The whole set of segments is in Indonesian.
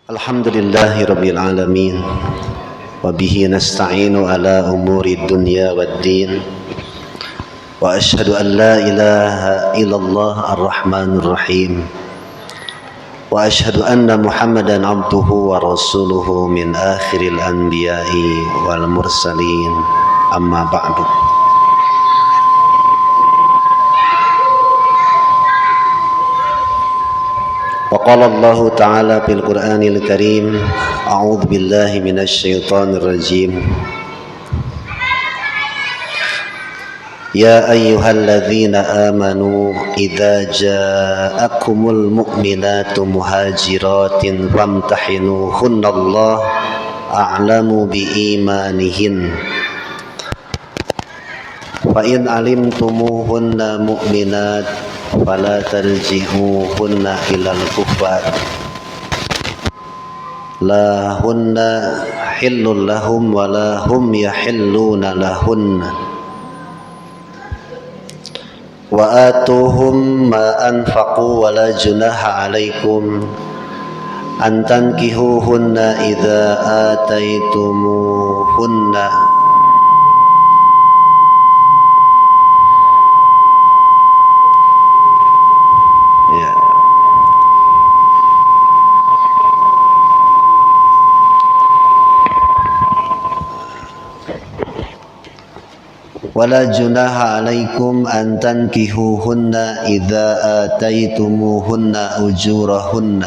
Alhamdulillahi Rabbil Alamin wa bihi nasta'inu ala umuri dunya waddin wa ashhadu an la ilaha illallah ar-rahmanir rahim wa ashhadu anna Muhammadan abduhu wa rasuluhu min akhiril anbiya'i wal mursalin amma ba'du. وقال الله تعالى في القرآن الكريم أعوذ بالله من الشيطان الرجيم يا أيها الذين آمنوا إذا جاءكم المؤمنات مهاجرات فامتحنوهن الله أعلم بإيمانهن فإن علمتموهن مؤمنات فلا ترجعوهن إلى الكفار لا هن حل لهم ولا هم يحلون لهن وآتوهم ما أنفقوا ولا جناح عليكم أن تنكحوهن إذا آتيتموهن ولا جناح عليكم أن تنكحوهن إذا آتيتموهن أجورهن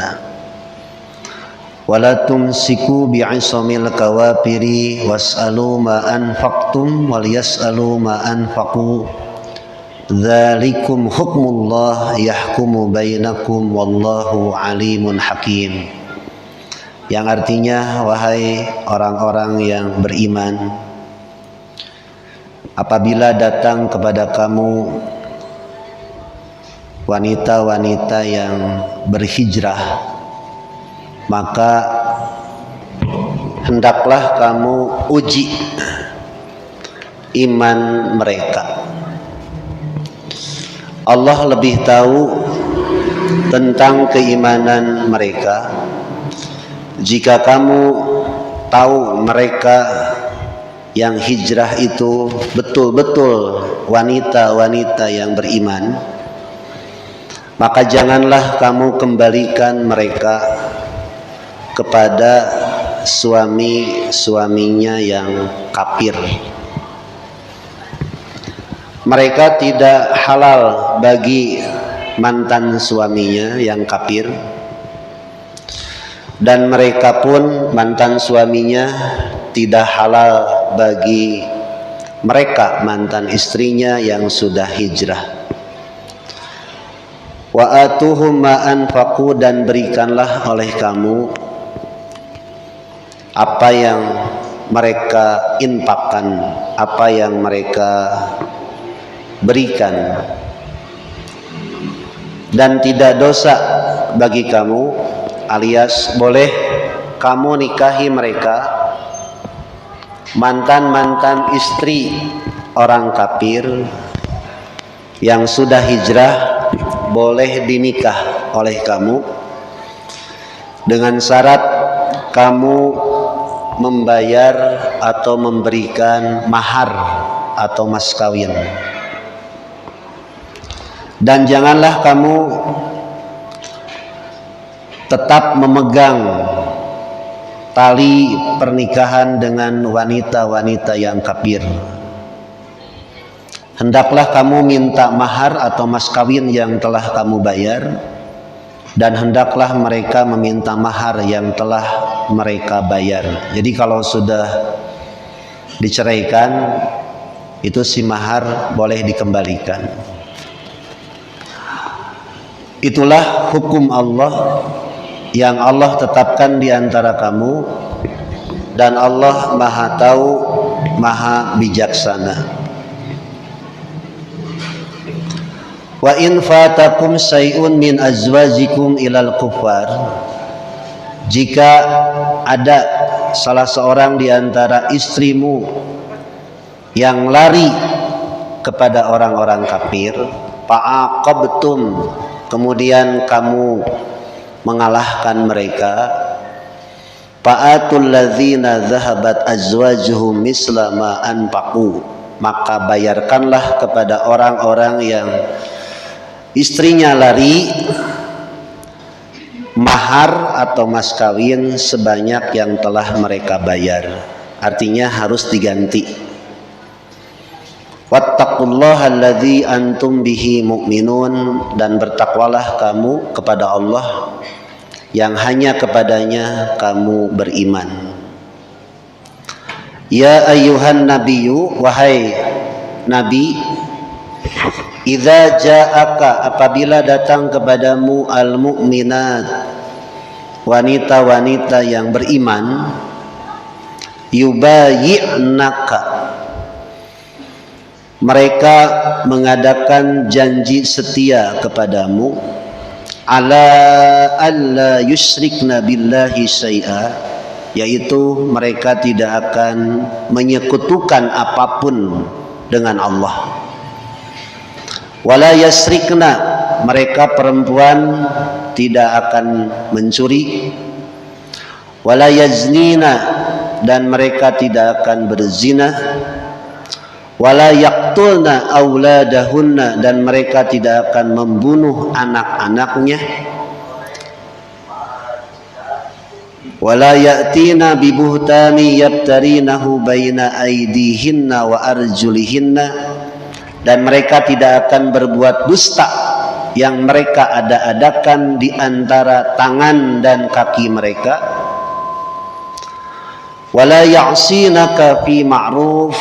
ولا تمسكوا بعصم الكوافر واسألوا ما أنفقتم وليسألوا ما أنفقوا ذلكم حكم الله يحكم بينكم والله عليم حكيم, yang artinya, wahai orang-orang yang beriman, apabila datang kepada kamu wanita-wanita yang berhijrah, maka hendaklah kamu uji iman mereka. Allah lebih tahu tentang keimanan mereka. Jika kamu tahu mereka yang hijrah itu betul-betul wanita-wanita yang beriman, maka janganlah kamu kembalikan mereka kepada suami-suaminya yang kafir. Mereka tidak halal bagi mantan suaminya yang kafir, dan mereka pun mantan suaminya tidak halal bagi mereka mantan istrinya yang sudah hijrah. Wa atuhum ma anfaqu, dan berikanlah oleh kamu apa yang mereka infakkan, apa yang mereka berikan, dan tidak dosa bagi kamu, alias boleh kamu nikahi mereka, mantan-mantan istri orang kafir yang sudah hijrah, boleh dinikah oleh kamu dengan syarat kamu membayar atau memberikan mahar atau mas kawin. Dan janganlah kamu tetap memegang tali pernikahan dengan wanita-wanita yang kafir. Hendaklah kamu minta mahar atau mas kawin yang telah kamu bayar, dan hendaklah mereka meminta mahar yang telah mereka bayar. Jadi kalau sudah diceraikan, itu si mahar boleh dikembalikan. Itulah hukum Allah yang Allah tetapkan di antara kamu, dan Allah Maha Tahu, Maha Bijaksana. Wa in fatakum syai'un min azwajikum ilal kuffar, jika ada salah seorang di antara istrimu yang lari kepada orang-orang kafir, fa'aqabtum, kemudian kamu mengalahkan mereka, fa'atul ladzina dzahabat azwajuhum misla ma anfaqu, maka bayarkanlah kepada orang-orang yang istrinya lari mahar atau mas kawin sebanyak yang telah mereka bayar. Artinya harus diganti. Wattaqullaha alladzi antum bihi mu'minun, dan bertakwalah kamu kepada Allah yang hanya kepadanya kamu beriman. Ya ayyuhan nabiyyu, wahai nabi, idza ja'aka, apabila datang kepadamu al-mu'minat, wanita-wanita yang beriman, yubayyi'naka, mereka mengadakan janji setia kepadamu, ala alla yusyrikna billahi syai'a, yaitu mereka tidak akan menyekutukan apapun dengan Allah. Wala yasrikna, mereka perempuan tidak akan mencuri. Wala yaznina, dan mereka tidak akan berzina. Wala yaqtulna auladahunna, dan mereka tidak akan membunuh anak-anaknya. Wala ya'tina bibuhtani yabtarinahu baina aydihinna wa arjulihinna, dan mereka tidak akan berbuat dusta yang mereka ada-adakan di antara tangan dan kaki mereka. Wala ya'sinaka fi ma'ruf,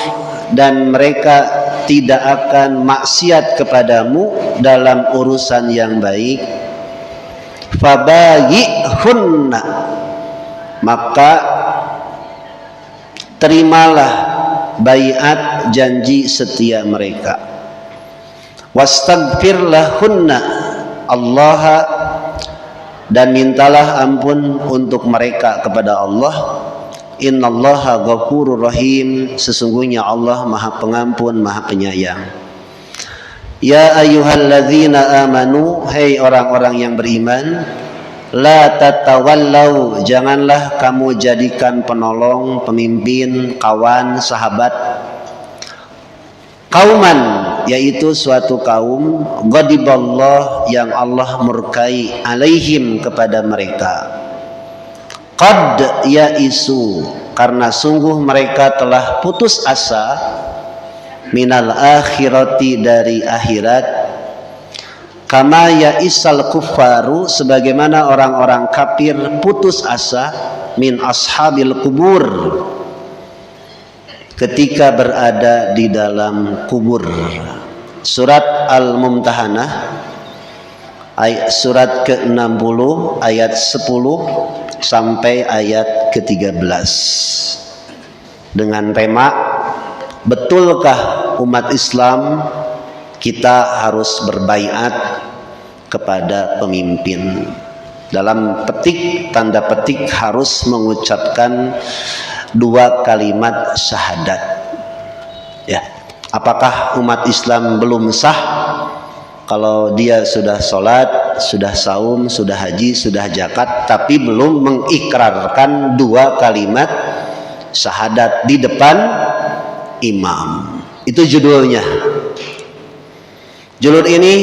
dan mereka tidak akan maksiat kepadamu dalam urusan yang baik. Fabayi'hunna, maka terimalah baiat janji setia mereka. Wastaghfir lahunna Allah, dan mintalah ampun untuk mereka kepada Allah. Innallaha ghafurur rahim, sesungguhnya Allah Maha Pengampun, Maha Penyayang. Ya ayyuhalladzina amanu, hai orang-orang yang beriman, la tatawallau, janganlah kamu jadikan penolong, pemimpin, kawan, sahabat, kauman, yaitu suatu kaum, ghadiballah, yang Allah murkai, alaihim, kepada mereka. Qad yaisu, karena sungguh mereka telah putus asa, minal akhirati, dari akhirat. Kama yaisal kuffaru, sebagaimana orang-orang kafir putus asa, min ashabil kubur, ketika berada di dalam kubur. Surat Al-Mumtahanah ayat surat ke-60 ayat 10 sampai ayat ke-13 dengan tema betulkah umat Islam kita harus berbaiat kepada pemimpin. Dalam petik, tanda petik, harus mengucapkan 2 kalimat syahadat. Ya, apakah umat Islam belum sah kalau dia sudah sholat, sudah saum, sudah haji, sudah zakat, tapi belum mengikrarkan 2 kalimat syahadat di depan imam? Itu judulnya. Judul ini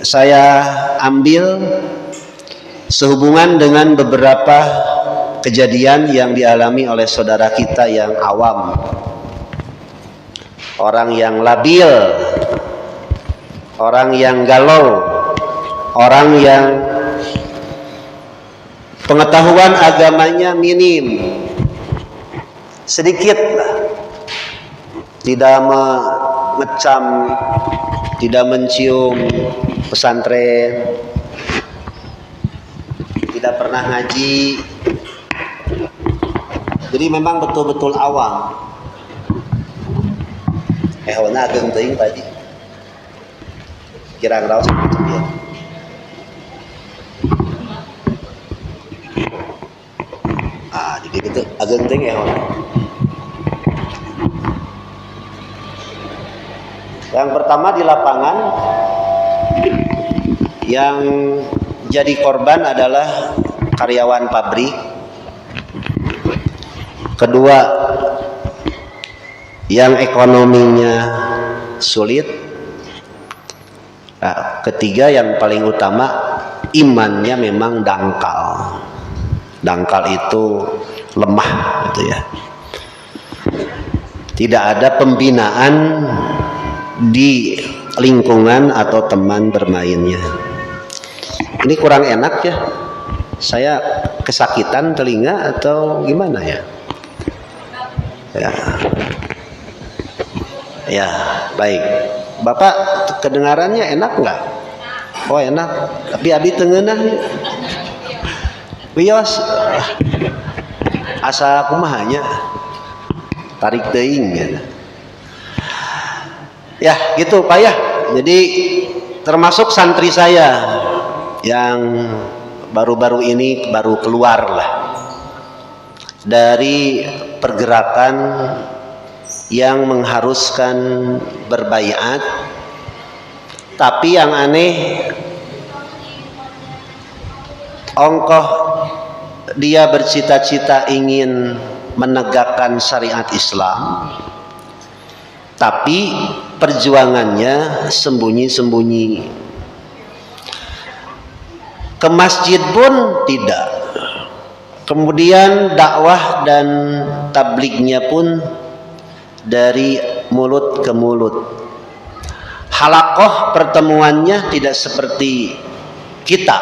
saya ambil sehubungan dengan beberapa kejadian yang dialami oleh saudara kita yang awam, orang yang labil, orang yang galau, orang yang pengetahuan agamanya minim, sedikit lah, tidak mengecam, tidak mencium pesantren, tidak pernah ngaji. Jadi memang betul-betul awam. Ehona ageng teuing tadi. Kirang raos macam dia. Jadi gitu ageng teuing ehona. Yang pertama di lapangan, yang jadi korban adalah karyawan pabrik kedua yang ekonominya sulit, nah, ketiga yang paling utama imannya memang dangkal. Dangkal itu lemah gitu ya. Tidak ada pembinaan di lingkungan atau teman bermainnya. Ini kurang enak ya. Saya kesakitan telinga atau gimana ya? Ya. Ya, baik. Bapak kedengarannya enak nggak? Oh enak. Tapi abi tengenah. Wios. Asa kumahanya. Tarik teuing ya. Ya, gitu Pak ya. Jadi termasuk santri saya yang baru-baru ini baru keluar lah dari pergerakan yang mengharuskan berbaiat, tapi yang aneh ongkoh dia bercita-cita ingin menegakkan syariat Islam, tapi perjuangannya sembunyi-sembunyi. Ke masjid pun tidak. Kemudian dakwah dan tablignya pun dari mulut ke mulut. Halakoh pertemuannya tidak seperti kita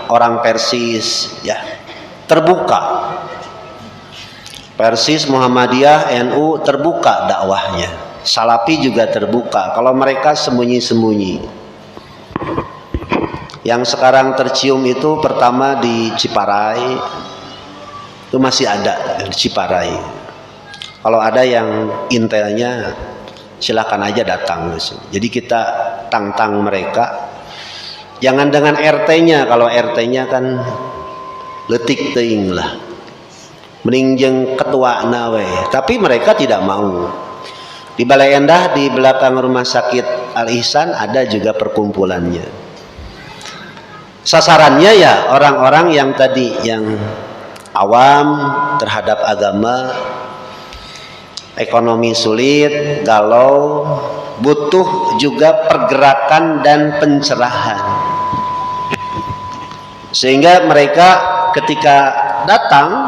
orang Persis ya, terbuka. Persis, Muhammadiyah, NU terbuka dakwahnya. Salafi juga terbuka. Kalau mereka sembunyi-sembunyi. Yang sekarang tercium itu pertama di Ciparai. Itu masih ada di Ciparai. Kalau ada yang intelnya silakan aja datang. Jadi kita tantang mereka. Jangan dengan RT-nya. Kalau RT-nya kan letik teuing lah. Mending jeung ketua nawe, tapi mereka tidak mau. Di Balai Endah di belakang rumah sakit Al Ihsan ada juga perkumpulannya. Sasarannya ya orang-orang yang tadi yang awam terhadap agama, ekonomi sulit, galau, butuh juga pergerakan dan pencerahan. Sehingga mereka ketika datang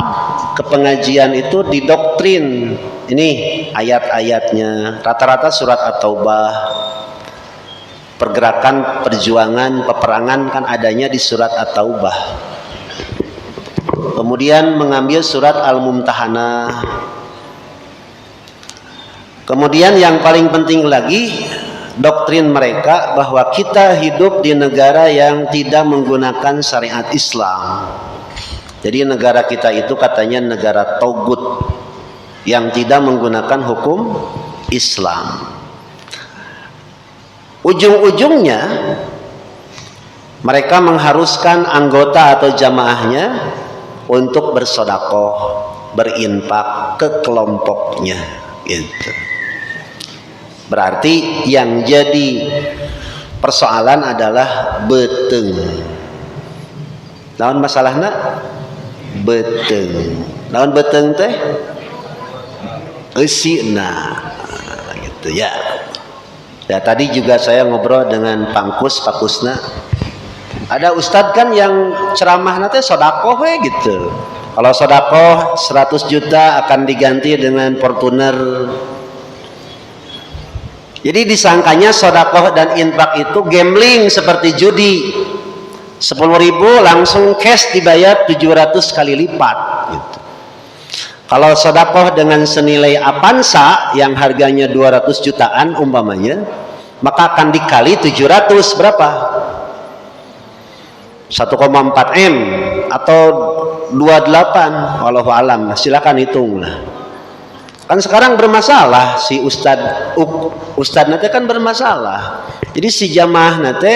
ke pengajian itu didoktrin. Ini ayat-ayatnya rata-rata surat At-Taubah. Pergerakan, perjuangan, peperangan kan adanya di surat At-Taubah. Kemudian mengambil surat Al-Mumtahanah. Kemudian yang paling penting lagi, doktrin mereka bahwa kita hidup di negara yang tidak menggunakan syariat Islam. Jadi negara kita itu katanya negara Togut yang tidak menggunakan hukum Islam. Ujung-ujungnya mereka mengharuskan anggota atau jamaahnya untuk bersedekah, berinfak ke kelompoknya gitu. Berarti yang jadi persoalan adalah beteng. Naon masalahna? Beteng. Naon beteng teh? Eusina gitu ya. Ya tadi juga saya ngobrol dengan Pangkus, Pakusna. Ada ustadz kan yang ceramah nanti sodakoh gitu. Kalau sodakoh 100 juta akan diganti dengan Fortuner. Jadi disangkanya sodakoh dan infak itu gambling seperti judi. 10.000 langsung cash dibayar 700 kali lipat gitu. Kalau sodakoh dengan senilai Avanza yang harganya 200 jutaan umpamanya, maka akan dikali 700 berapa? 1,4 M atau 28, wallahu alam. Silakan hitung lah. Kan sekarang bermasalah si ustad nanti kan bermasalah. Jadi si jamaah nanti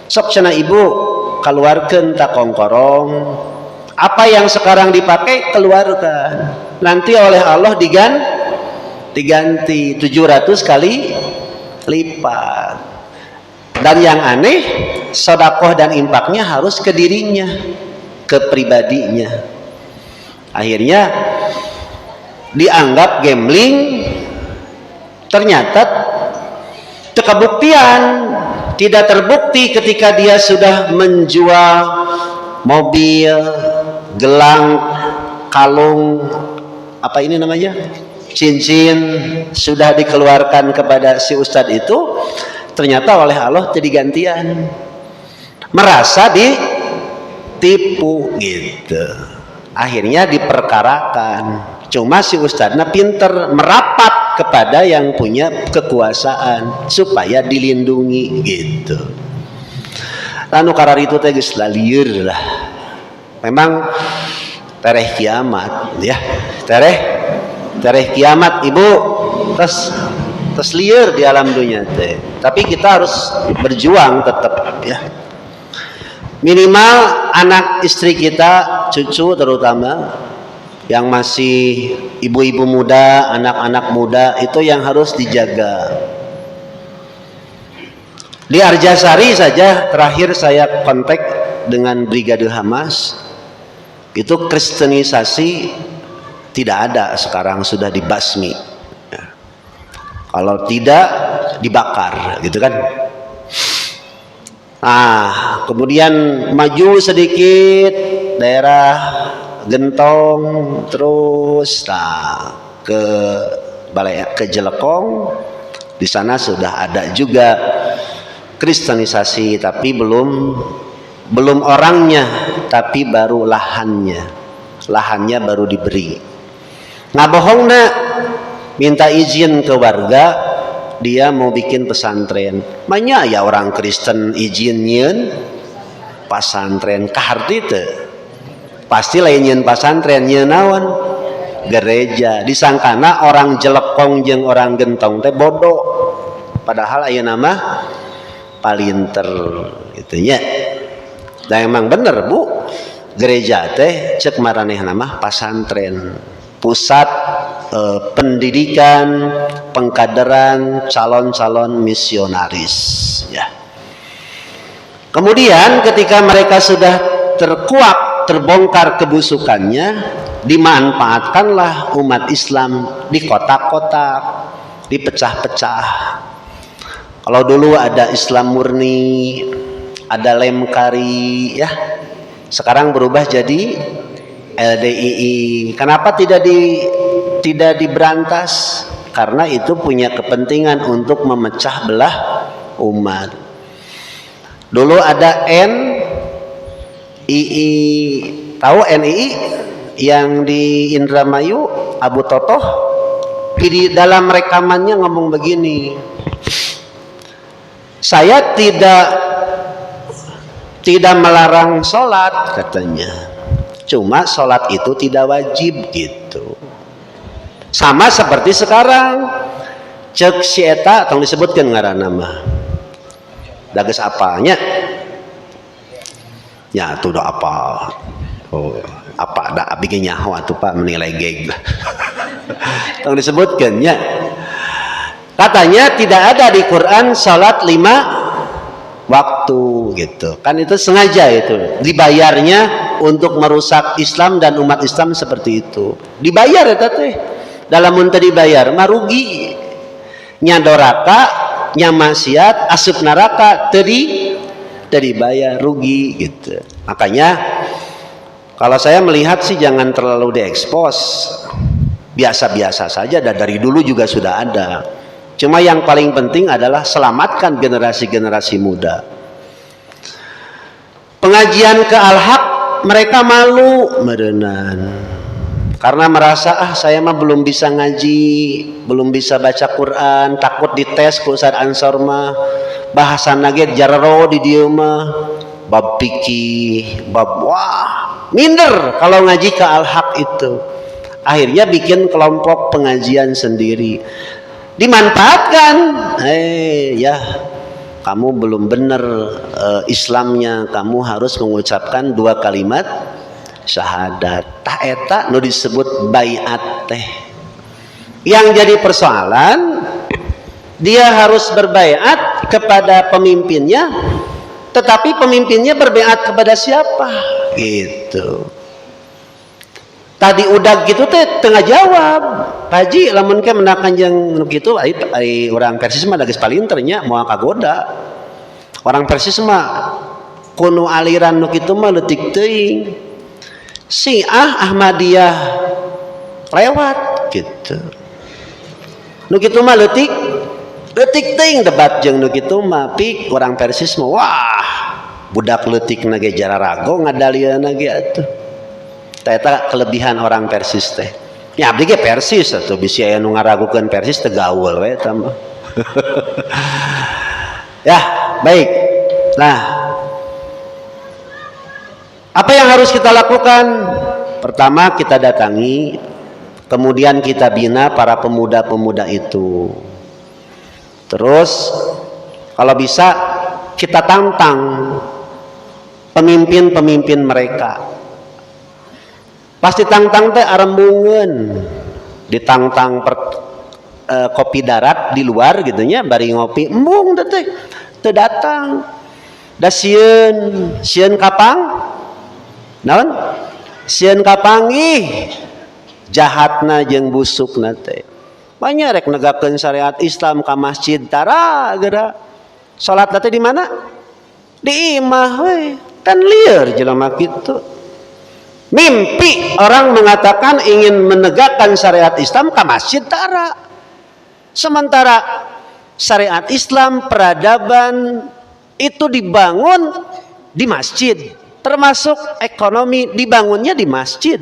sok cenah ibu keluarkan tak kongkorong. Apa yang sekarang dipakai keluarkan. Nanti oleh Allah diganti 700 kali lipat. Dan yang aneh, sedekah dan infaknya harus ke dirinya, ke pribadinya. Akhirnya dianggap gambling, ternyata kebuktian tidak terbukti ketika dia sudah menjual mobil, gelang, kalung, apa ini namanya, cincin, sudah dikeluarkan kepada si ustadz itu, ternyata oleh Allah jadi gantian, merasa ditipu gitu, akhirnya diperkarakan. Cuma si ustadznya pinter merapat kepada yang punya kekuasaan supaya dilindungi gitu. Lalu karar itu teh geus lalieur lah. Memang tereh kiamat ya. Tereh kiamat ibu terus lieur di alam dunia teh. Tapi kita harus berjuang tetap ya. Minimal anak istri kita, cucu terutama yang masih ibu-ibu muda, anak-anak muda, itu yang harus dijaga. Di Arjasari saja terakhir saya kontak dengan Brigade Hamas, itu kristenisasi tidak ada sekarang, sudah dibasmi ya. Kalau tidak dibakar gitu kan. Nah kemudian maju sedikit daerah Gentong, terus ke Balai ke Jelekong, di sana sudah ada juga kristenisasi, tapi belum orangnya, tapi baru lahannya baru diberi. Ngabohongna minta izin ke warga, dia mau bikin pesantren. Manya ya orang Kristen izinnya pesantren kaharti teh. Pasti lainnya pasantren nyeun naon gereja, disangkana orang Jelekong jeung orang Gentong teh bodoh, padahal aya nama palinter gitu nya. Dan emang bener Bu, gereja teh cek maraneh nama pasantren, pusat pendidikan, pengkaderan calon-calon misionaris ya. Kemudian ketika mereka sudah terkuak, terbongkar kebusukannya, dimanfaatkanlah umat Islam di kotak-kotak, dipecah-pecah. Kalau dulu ada Islam murni, ada Lemkari ya, sekarang berubah jadi LDII. Kenapa tidak diberantas? Karena itu punya kepentingan untuk memecah belah umat. Dulu ada NII, tahu NII yang di Indramayu, Abu Totoh, di dalam rekamannya ngomong begini, saya tidak melarang sholat katanya, cuma sholat itu tidak wajib gitu. Sama seperti sekarang cek si eta tong disebutkan ngaranna mah dages apanya ya tuh udah apa, oh apa ada abdi nyaho atuh Pak menilai geg tong disebutkan ya, katanya tidak ada di Quran salat 5 waktu gitu kan, itu sengaja itu dibayarnya untuk merusak Islam dan umat Islam seperti itu, dibayar ya teh, dalam muntah dibayar mah rugi, nyadoraka nyamaksiat asup neraka tadi bayar rugi gitu. Makanya kalau saya melihat sih jangan terlalu diekspos, biasa-biasa saja, dan dari dulu juga sudah ada. Cuma yang paling penting adalah selamatkan generasi-generasi muda. Pengajian ke Al-Haq mereka malu merenan, karena merasa saya mah belum bisa ngaji, belum bisa baca Quran, takut dites ku Ustaz Ansor mah bahasan nage jarro di dieu mah bab fikih, bab wah minder kalau ngaji ke Al-Haq itu. Akhirnya bikin kelompok pengajian sendiri, dimanfaatkan. Ya kamu belum benar Islamnya, kamu harus mengucapkan 2 kalimat syahadat. Tah eta nu disebut baiat teh. Yang jadi persoalan, dia harus berbaiat kepada pemimpinnya, tetapi pemimpinnya berbaiat kepada siapa? Gitu. Tadi udah gitu teh tengah jawab. Haji lamun ke menakan jeung nu kitu ai urang Persis mah da geus palinter nya moal kagoda. Orang Persis mah kuno aliran nu kitu mah leutik teuing. Syiah Ahmadiyah lewat gitu. Nu kitu mah leutik teuing debat jeung nu kitu mah pik orang Persis mah wah budak leutikna ge jararago ngadalieuna ge atuh. Eta kelebihan orang Persis teh. Ya abdi ge Persis atuh bisi aya nu ngaragukeun Persis teh gaul we eta mah. Ya, baik. Nah, apa yang harus kita lakukan? Pertama kita datangi, kemudian kita bina para pemuda-pemuda itu. Terus kalau bisa kita tantang pemimpin-pemimpin mereka. Pasti tantang teh arembungeun, ditantang kopi darat di luar gitunya, bari ngopi embung teh teu datang. Da sieun kapang, naon? Sieun kapanggih jahatna jeung busukna teh. Banyak rek negakeun syariat Islam ka masjid tara geura. Salat teh di mana? Di imah we. Kan lieur jelema kitu. Mimpi orang mengatakan ingin menegakkan syariat Islam ke masjid tara. Sementara syariat Islam peradaban itu dibangun di masjid, termasuk ekonomi dibangunnya di masjid.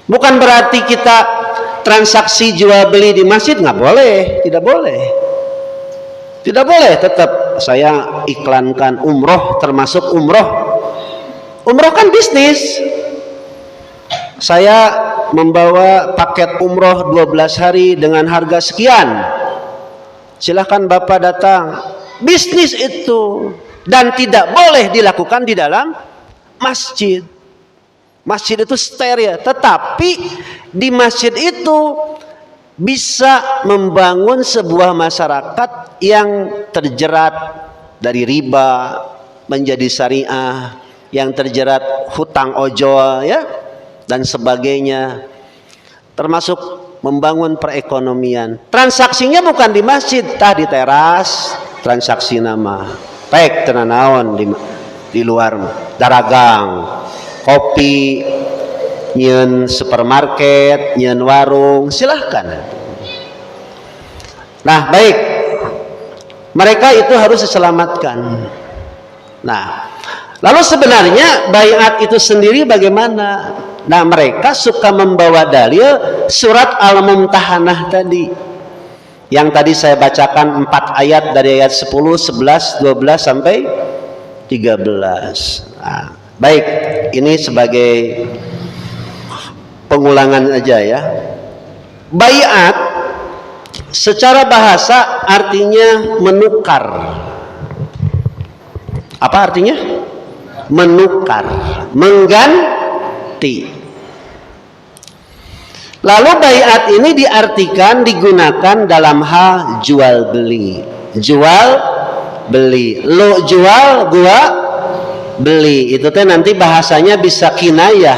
Bukan berarti kita transaksi jual beli di masjid nggak boleh, tidak boleh. Tidak boleh, tetap saya iklankan umroh, termasuk umroh. Umroh kan bisnis. Saya membawa paket umroh 12 hari dengan harga sekian. Silahkan Bapak datang. Bisnis itu. Dan tidak boleh dilakukan di dalam masjid. Masjid itu steril. Tetapi di masjid itu bisa membangun sebuah masyarakat yang terjerat dari riba menjadi syariah, yang terjerat hutang ojol ya dan sebagainya, termasuk membangun perekonomian. Transaksinya bukan di masjid, tah di teras transaksi nama baik tenanaon di luar daragang kopi, nyeun supermarket, nyeun warung, silahkan. Nah baik, mereka itu harus diselamatkan. Nah lalu sebenarnya baiat itu sendiri bagaimana? Nah mereka suka membawa dalil surat Al-Mumtahanah tadi, yang tadi saya bacakan 4 ayat dari ayat 10, 11, 12 sampai 13. Nah, baik, ini sebagai pengulangan aja ya. Baiat secara bahasa artinya menukar. Apa artinya? Menukar, mengganti. Lalu baiat ini diartikan digunakan dalam hal jual beli. Jual beli, lo jual gua beli, itu teh nanti bahasanya bisa kinayah.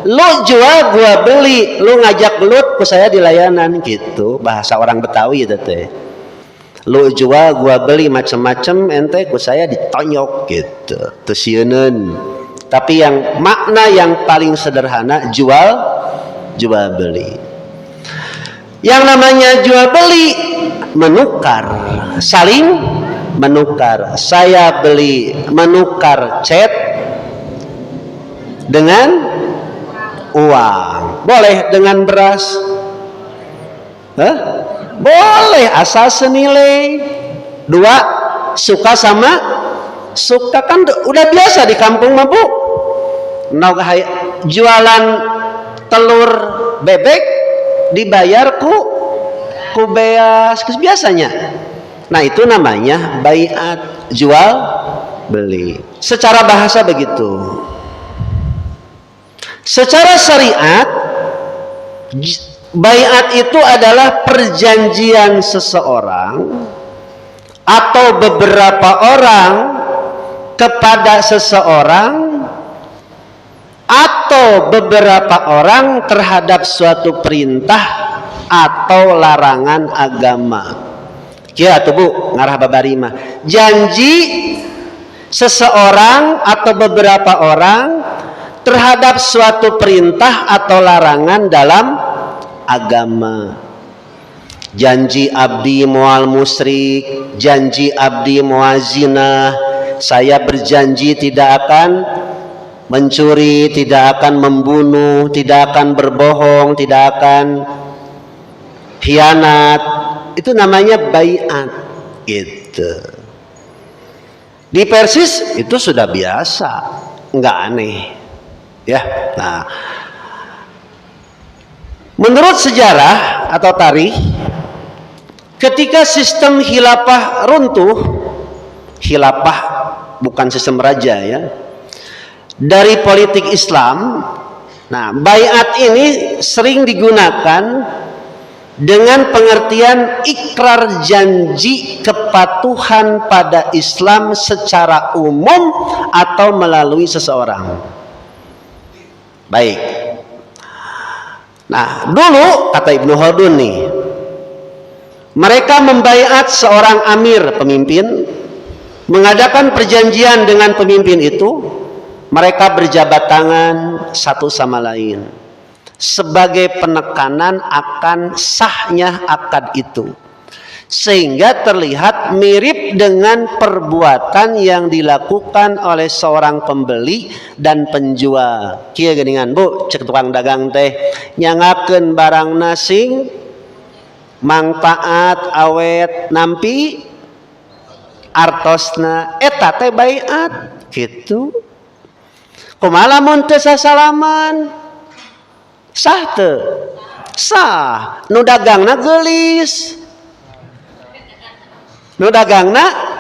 Lo jual gua beli, lo ngajak gelut ku saya di layanan gitu, bahasa orang Betawi itu teh. Lo jual gua beli macam-macam, ente ku saya ditonyok gitu, teu sieunun. Tapi yang makna yang paling sederhana jual beli. Yang namanya jual beli menukar, saling menukar. Saya beli menukar cat dengan uang. Boleh dengan beras? Hah? Boleh asal senilai. Dua suka sama suka, kan udah biasa di kampung mah Bu. Jualan telur bebek dibayar ku beas biasanya. Nah itu namanya baiat, jual beli. Secara bahasa begitu. Secara syariat baiat itu adalah perjanjian seseorang atau beberapa orang kepada seseorang atau beberapa orang terhadap suatu perintah atau larangan agama. Kia tuh Bu ngarah babarima. Janji seseorang atau beberapa orang terhadap suatu perintah atau larangan dalam agama. Janji abdi moal musyrik, janji abdi moal zina. Saya berjanji tidak akan mencuri, tidak akan membunuh, tidak akan berbohong, tidak akan khianat. Itu namanya baiat gitu. Di Persis itu sudah biasa, nggak aneh ya. Nah, menurut sejarah atau tarikh, ketika sistem khilafah runtuh, khilafah bukan sistem raja ya, dari politik Islam. Nah, baiat ini sering digunakan dengan pengertian ikrar janji kepatuhan pada Islam secara umum atau melalui seseorang. Baik. Nah, dulu kata Ibnu Khaldun nih, mereka membaiat seorang amir, pemimpin, mengadakan perjanjian dengan pemimpin itu. Mereka berjabat tangan satu sama lain sebagai penekanan akan sahnya akad itu, sehingga terlihat mirip dengan perbuatan yang dilakukan oleh seorang pembeli dan penjual. Kieu geuningan Bu, cek tukang dagang teh nyangakeun barang nasing mangfaat awet nampi artosna eta teh baiat gitu. Kumaha lamun teu sasalaman? Sah teu? Sah. Nu dagangna geulis. Nu dagangna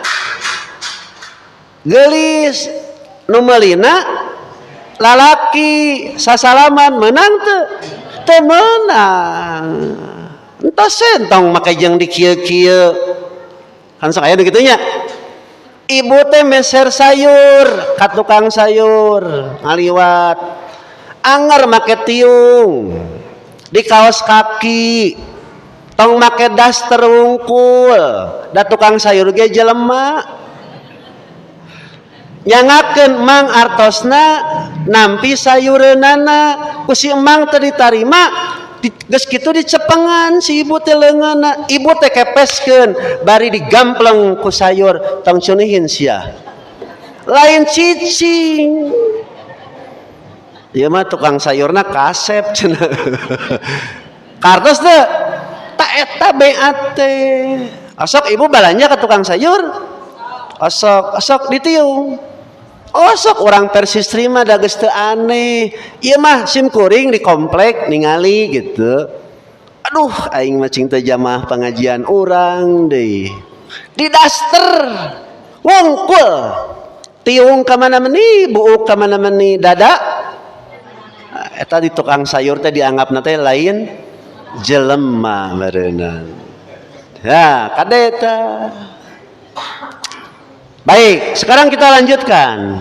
geulis. Nu meulina lalaki. Sasalaman menang teu? Teu meunang. Entah sentong make jeung di kieu-kieu. Kan sok aya gitunya. Ibu teh meser sayur ka tukang sayur ngaliwat, anger make tiung di kaos kaki, tong make daster wungkul, da tukang sayur ge jelema nyangakeun mang artosna nampi sayureunana, ku si emang teu ditarima. Geus kitu dicepengan si ibu teh leungeunna, ibu teh kepeskeun bari digampleng ku sayur, tong cunihin sia lain cicing. Ieu mah tukang sayurna kasep cenah. Kartos teh ta eta beat teh. Osok ibu balanja ke tukang sayur, osok ditiung. Osok orang Persis terima da geus teu aneh. Ieu mah sim kuring di komplek ningali gitu. Aduh, aing mah cing teh jamaah pengajian urang deui. Di daster wungkul. Tiung ka mana meuni, buuk ka mana meuni, dada. Eta di tukang sayur teh dianggapna teh lain jelema meureunna. Ya, kadeta. Baik, sekarang kita lanjutkan.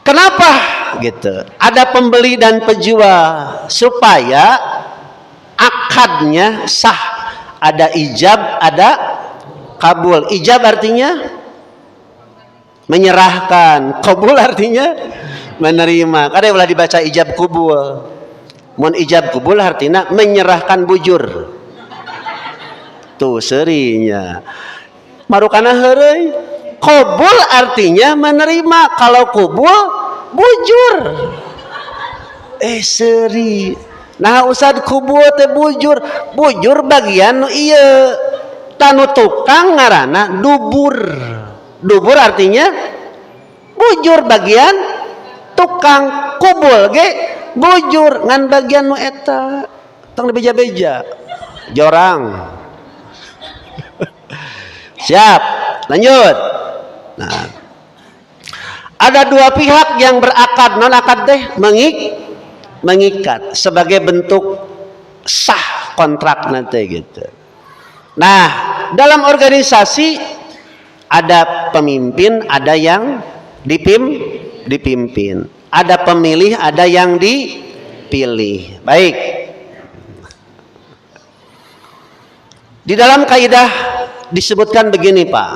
Kenapa gitu? Ada pembeli dan penjual supaya akadnya sah. Ada ijab, ada kabul. Ijab artinya menyerahkan, kabul artinya menerima. Kada ulah dibaca ijab kubul. Mun ijab kubul artinya menyerahkan bujur. Tuh serinya marukana heureuy. Qabul artinya menerima, kalau kubul bujur. Seri nah usad kubul teh bujur. Bujur bagian nu ieu tanu tukang ngaranna dubur. Dubur artinya bujur bagian tukang. Kubul ge bujur ngan bagian nu eta tong dibeja-beja jorang. Siap, lanjut. Nah, ada dua pihak yang berakad, non akad teh mengikat sebagai bentuk sah kontrak nanti gitu. Nah, dalam organisasi ada pemimpin, ada yang dipimpin. Ada pemilih, ada yang dipilih. Baik. Di dalam kaidah disebutkan begini, Pak.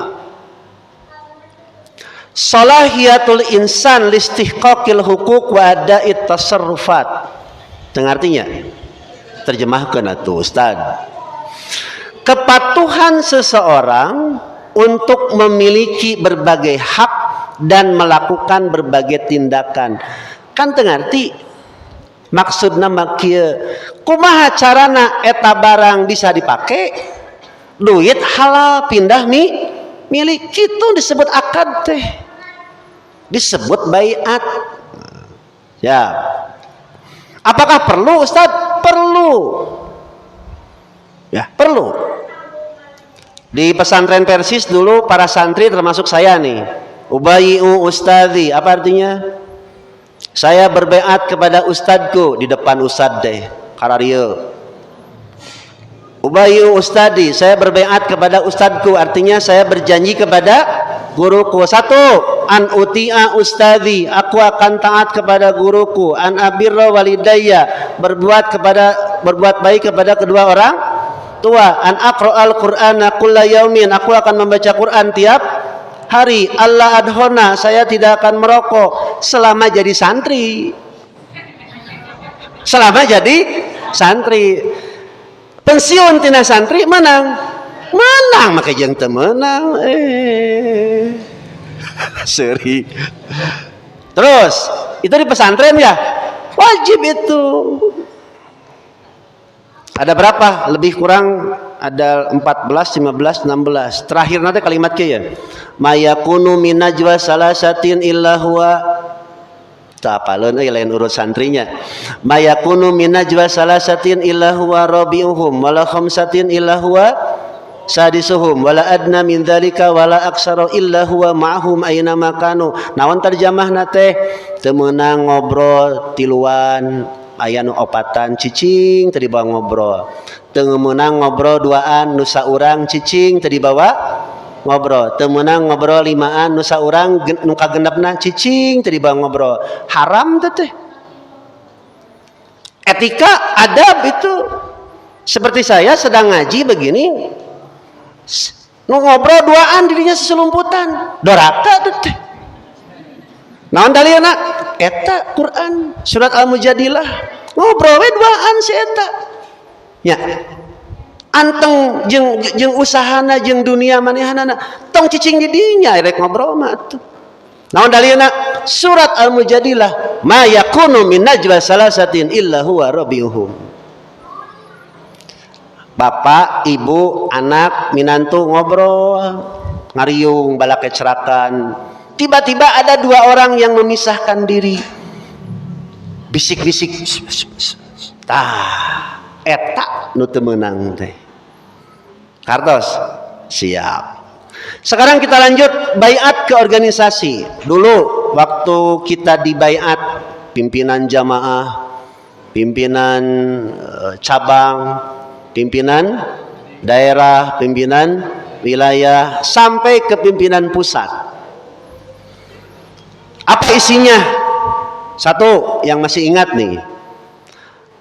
Salahiyatul insan listihqaqil huquq wa ada'it tasarrufat. Dengar artinya? Terjemahkan atuh Ustaz. Kepatuhan seseorang untuk memiliki berbagai hak dan melakukan berbagai tindakan. Kan tengarti maksudna makieu kumaha carana eta barang bisa dipakai, duit halal pindah milik, kitu disebut akad teh, disebut baiat. Ya, apakah perlu Ustaz? Perlu. Ya, perlu. Di pesantren Persis dulu para santri termasuk saya nih, ubayi'u ustadzi, apa artinya? Saya berbaiat kepada ustadku, di depan ustad deh, kararieu. Ubayi'u ustadzi, saya berbaiat kepada ustadku, artinya saya berjanji kepada guruku. Satu, an uti'a ustadzi, aku akan taat kepada guruku. An abirra walidayya, berbuat baik kepada kedua orang tua. An aqra'al qur'ana kulla yaumin, aku akan membaca Quran tiap hari. Allah adhona, saya tidak akan merokok selama jadi santri. Selama jadi santri. Pensiun tina santri menang maka jeung teu meunang seri. Terus itu di pesantren ya wajib itu. Ada berapa? Lebih kurang ada 14, 15, 16. Terakhir nanti kalimat ya. Mayakunu minajwa salasatin illa huwa. Tapaleun lain urut santrinya. Mayakunu minajwa salasatin illa huwa rabiuhum wala khamsatin illa huwa sadisuhum wala adna min dzalika wala aksara illa huwa ma'hum aina makanu. Naon terjemahna teh? Teu meunang ngobrol tiluan, aya nu opatan cicing teu dibawa ngobrol. Teu meunang ngobrol duaan nu saurang cicing teu dibawa ngobrol. Teu meunang ngobrol limaan nu saurang nu kagenepna cicing teu dibawa ngobrol. Haram teh teh. Etika adab itu seperti saya sedang ngaji begini nu ngobrol duaan dirinya seselumputan. Doraka teh teh. Naon dalilna? Eta Quran surat Al-Mujadilah ngobrol we duaan si eta ya anteng jeung usahana jeung dunia manehanana tong cicing di dinya rek ngobrol mah atuh. Naon dalilna? Surat Al-Mujadilah ma yakunu min najwa salasatin illa huwa rabiuhum. Bapak, ibu, anak, minantu ngobrol ngariung balak kecerakan. Tiba-tiba ada dua orang yang memisahkan diri. Bisik-bisik. Tah, eta nu teu meunang teh. Kartos, siap. Sekarang kita lanjut baiat ke organisasi. Dulu waktu kita di baiat pimpinan jamaah, pimpinan cabang, pimpinan daerah, pimpinan wilayah sampai ke pimpinan pusat. Apa isinya? Satu, yang masih ingat nih.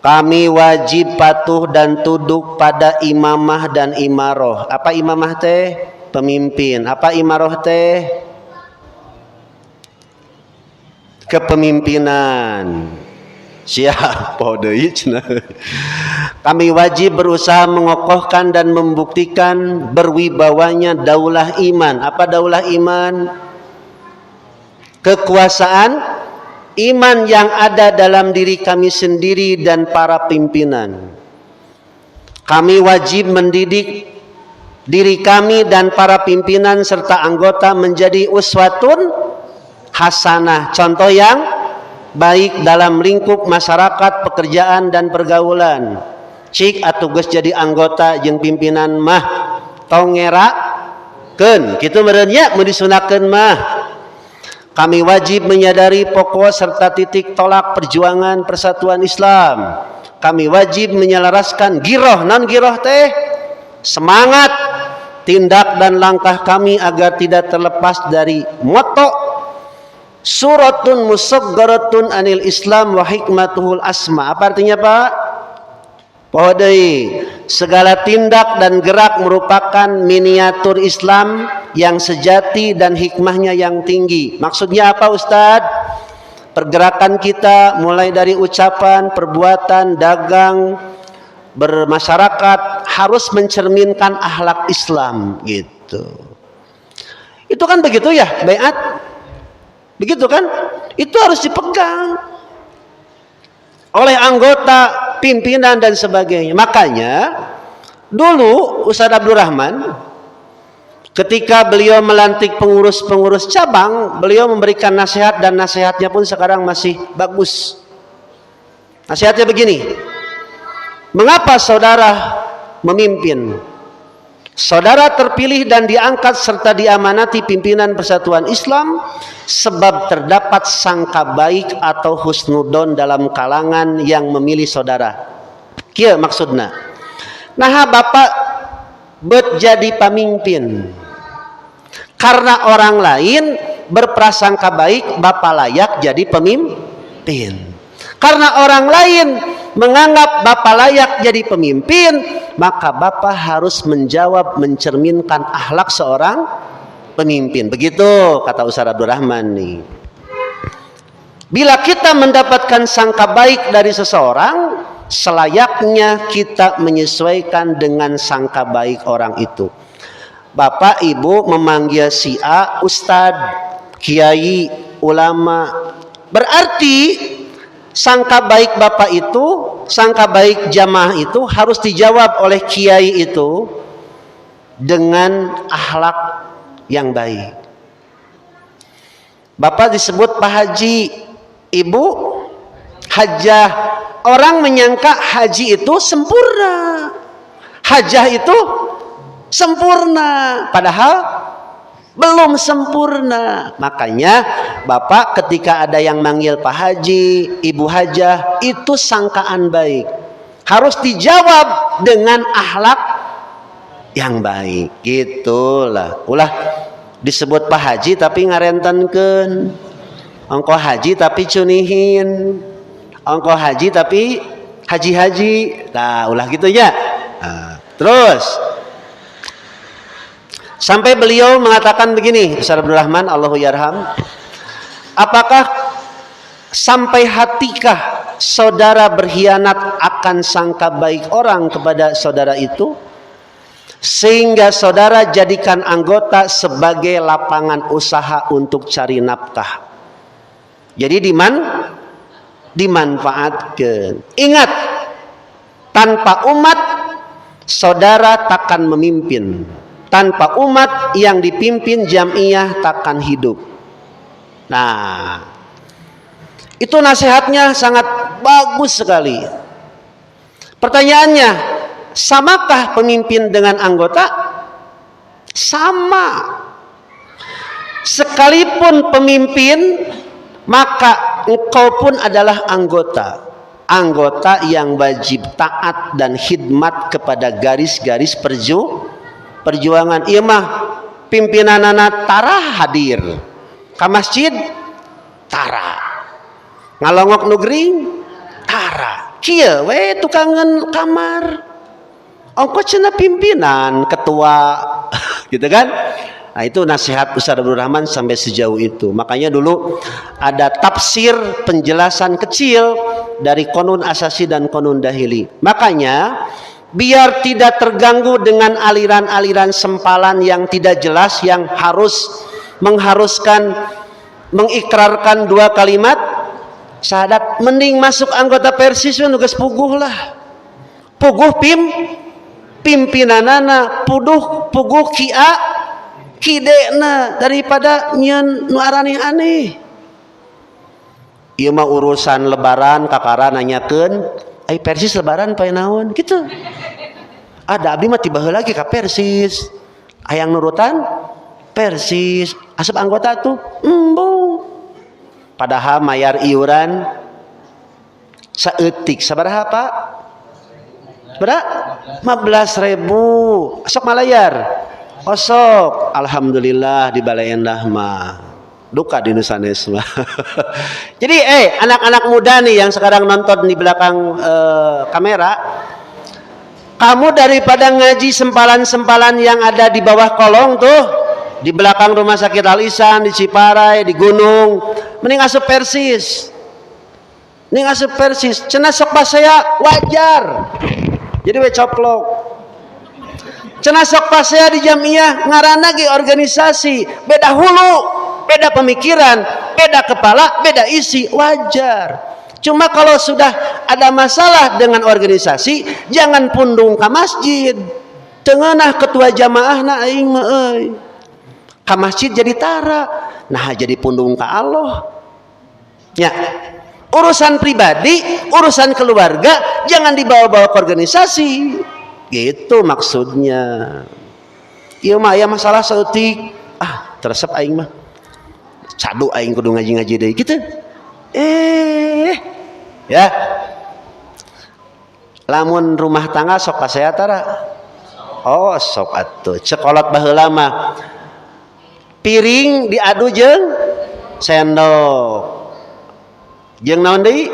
Kami wajib patuh dan tunduk pada imamah dan imaroh. Apa imamah teh? Pemimpin. Apa imaroh teh? Kepemimpinan. Siap, podeuy cenah. Kami wajib berusaha mengokohkan dan membuktikan berwibawanya daulah iman. Apa daulah iman? Kekuasaan iman yang ada dalam diri kami sendiri dan para pimpinan. Kami wajib mendidik diri kami dan para pimpinan serta anggota menjadi uswatun hasanah, contoh yang baik dalam lingkup masyarakat, pekerjaan dan pergaulan. Cik atuh geus jadi anggota jeung pimpinan mah tong ngerakeun kitu meureun nya mun disunahkeun mah. Kami wajib menyadari pokok serta titik tolak perjuangan persatuan Islam. Kami wajib menyelaraskan giroh, non giroh teh semangat, tindak dan langkah kami agar tidak terlepas dari moto Suratun musaggaratun anil Islam wa hikmatuhul asma. Apa artinya, Pak? Pohodei, segala tindak dan gerak merupakan miniatur Islam yang sejati dan hikmahnya yang tinggi. Maksudnya apa, Ustadz? Pergerakan kita mulai dari ucapan, perbuatan, dagang, bermasyarakat harus mencerminkan akhlak Islam gitu. Itu kan begitu ya, baiat? Begitu kan? Itu harus dipegang oleh anggota, pimpinan dan sebagainya. Makanya dulu Ustaz Abdurrahman ketika beliau melantik pengurus-pengurus cabang, beliau memberikan nasihat dan nasihatnya pun sekarang masih bagus. Nasihatnya begini: mengapa saudara memimpin? Saudara terpilih dan diangkat serta diamanati pimpinan Persatuan Islam sebab terdapat sangka baik atau husnudon dalam kalangan yang memilih saudara. Kieu maksudna. Nah, Bapak bet jadi pemimpin karena orang lain berprasangka baik, Bapak layak jadi pemimpin. Karena orang lain menganggap Bapak layak jadi pemimpin, maka Bapak harus menjawab, mencerminkan akhlak seorang pemimpin. Begitu kata Ustaz Abdurrahman nih. Bila kita mendapatkan sangka baik dari seseorang, selayaknya kita menyesuaikan dengan sangka baik orang itu. Bapak Ibu memanggil si A Ustadz, Kiai, ulama, berarti sangka baik Bapak itu, sangka baik jamaah itu harus dijawab oleh Kiai itu dengan akhlak yang baik. Bapak disebut Pak Haji, Ibu Hajah. Orang menyangka haji itu sempurna, hajah itu sempurna, padahal belum sempurna. Makanya Bapak ketika ada yang manggil Pak Haji, Ibu Hajah, itu sangkaan baik, harus dijawab dengan akhlak yang baik. Gitulah. Ulah disebut Pak Haji tapi ngarentenkeun, ongko haji tapi cunihin, ongko haji tapi haji-haji. Nah, ulah gitu ya. Nah, terus sampai beliau mengatakan begini, Ustaz Abdurrahman Allahu yarham, apakah sampai hatikah saudara berkhianat akan sangka baik orang kepada saudara itu, sehingga saudara jadikan anggota sebagai lapangan usaha untuk cari nafkah? Jadi dimanfaatkan. Ingat, tanpa umat saudara takkan memimpin. Tanpa umat yang dipimpin jamiah takkan hidup. Nah, itu nasihatnya sangat bagus sekali. Pertanyaannya, samakah pemimpin dengan anggota? Sama. Sekalipun pemimpin, maka engkau pun adalah anggota. Anggota yang wajib taat dan khidmat kepada garis-garis perjuangan. Ieu mah pimpinanana tara hadir ka masjid tara, ngalongok nugring tara, kieu we tukangan kamar, ongko cenah pimpinan ketua gitu kan. Nah, itu nasihat Ustaz Abdurrahman sampai sejauh itu. Makanya dulu ada tafsir penjelasan kecil dari Qonun Asasi dan Qonun Dahili. Makanya biar tidak terganggu dengan aliran-aliran sempalan yang tidak jelas, yang mengharuskan mengikrarkan dua kalimat syahadat, mending masuk anggota Persis nugas puguh lah. Puguh pimpinanana, puguh kia kidena, daripada nyen nu aneh-aneh. Ieu mah urusan lebaran kakara nanyakeun, ai Persis lebaran pae naon gitu. Ada abdi mah tiba heula lagi ka Persis. Hayang nurutan Persis, asap anggota tuh embung. Padahal mayar iuran saeutik sabaraha Pak? Sabaraha? 15.000. Sok malayar. Osok, alhamdulillah di Balai Endah mah duka di Nusanes mah. Jadi anak-anak muda nih yang sekarang nonton di belakang kamera, kamu daripada ngaji sempalan-sempalan yang ada di bawah kolong tuh, di belakang rumah sakit Al Ihsan, di Ciparai, di gunung, mending asup Persis. Mending asup Persis. Cenah sok pasea wajar. Jadi we coplok. Cenah sok pasea di jamiah ngaranna ge organisasi, beda hulu, beda pemikiran, beda kepala, beda isi, wajar. Cuma kalau sudah ada masalah dengan organisasi, jangan pundung ke masjid. Tengenah ketua jamaahna aing mah euy. Ka masjid jadi tara, nah jadi pundung ka Allah. Ya. Urusan pribadi, urusan keluarga jangan dibawa-bawa ke organisasi. Gitu maksudnya. Ieu mah aya masalah saeutik, teresep aing mah. Cadu aing kudu ngaji-ngaji deui kitu. Ya. Lamun rumah tangga sok pasea tara. Oh, sok atuh. Cekolot baheula mah piring diadu jeung sendok. Jeung naon deui?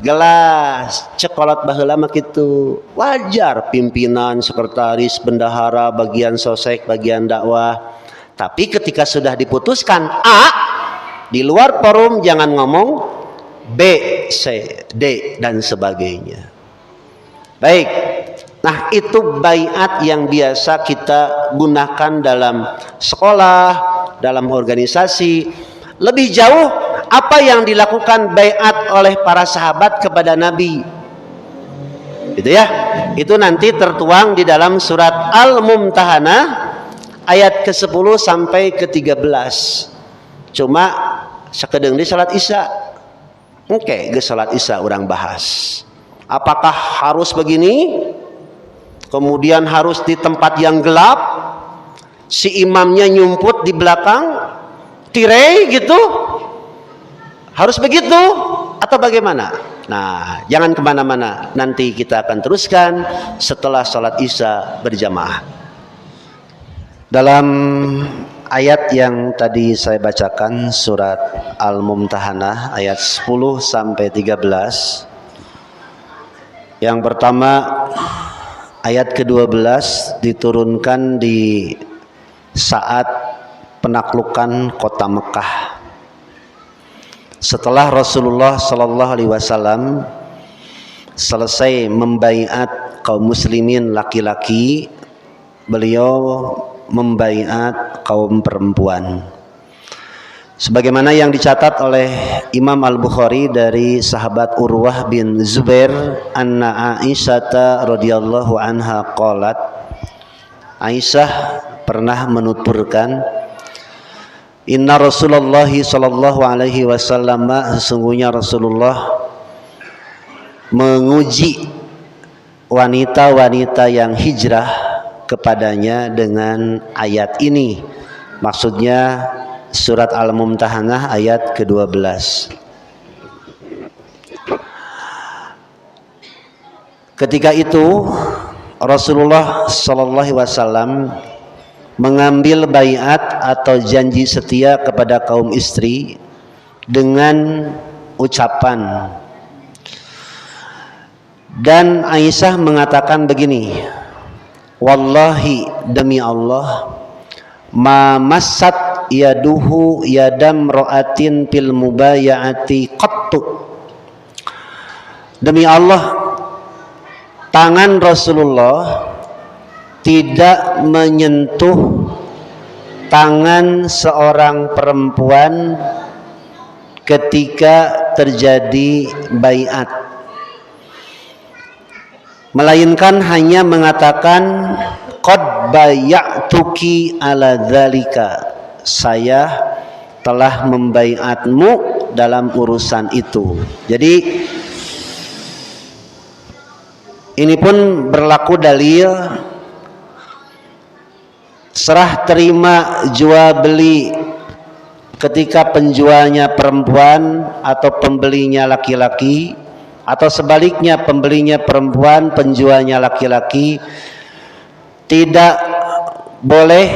Gelas. Cekolot baheula mah kitu. Wajar pimpinan, sekretaris, bendahara, bagian sosek, bagian dakwah. Tapi ketika sudah diputuskan A, di luar forum jangan ngomong B, C, D dan sebagainya. Baik. Nah, itu baiat yang biasa kita gunakan dalam sekolah, dalam organisasi. Lebih jauh apa yang dilakukan baiat oleh para sahabat kepada Nabi. Gitu ya. Itu nanti tertuang di dalam surat Al-Mumtahanah ayat ke-10 sampai ke-13. Cuma sakedeung di salat Isya. Oke, geus salat Isya urang bahas. Apakah harus begini? Kemudian harus di tempat yang gelap? Si imamnya nyumput di belakang? Tirai gitu? Harus begitu? Atau bagaimana? Nah, jangan kemana-mana. Nanti kita akan teruskan setelah sholat Isya berjamaah. Dalam ayat yang tadi saya bacakan, surat Al-Mumtahanah ayat 10 sampai 13. Yang pertama, ayat ke-12 diturunkan di saat penaklukan kota Mekah. Setelah Rasulullah Sallallahu Alaihi Wasallam selesai membaiat kaum muslimin laki-laki, beliau membaiat kaum perempuan. Sebagaimana yang dicatat oleh Imam Al-Bukhari dari sahabat Urwah bin Zubair, anna Aisyah radhiyallahu anha qalat, Aisyah pernah menuturkan, inna Rasulullah sallallahu alaihi wasallam, sesungguhnya Rasulullah menguji wanita-wanita yang hijrah kepadanya dengan ayat ini. Maksudnya surat Al-Mumtahanah ayat ke-12. Ketika itu Rasulullah sallallahu alaihi wasallam mengambil baiat atau janji setia kepada kaum istri dengan ucapan, dan Aisyah mengatakan begini, wallahi, demi Allah, ma massat yaduhu yadam ra'atin fil mubayaati qattu, demi Allah, tangan Rasulullah tidak menyentuh tangan seorang perempuan ketika terjadi baiat, melainkan hanya mengatakan qad bay'tuki ala dzalika, saya telah membaiatmu dalam urusan itu. Jadi ini pun berlaku dalil serah terima jual beli ketika penjualnya perempuan atau pembelinya laki-laki, atau sebaliknya pembelinya perempuan penjualnya laki-laki, tidak boleh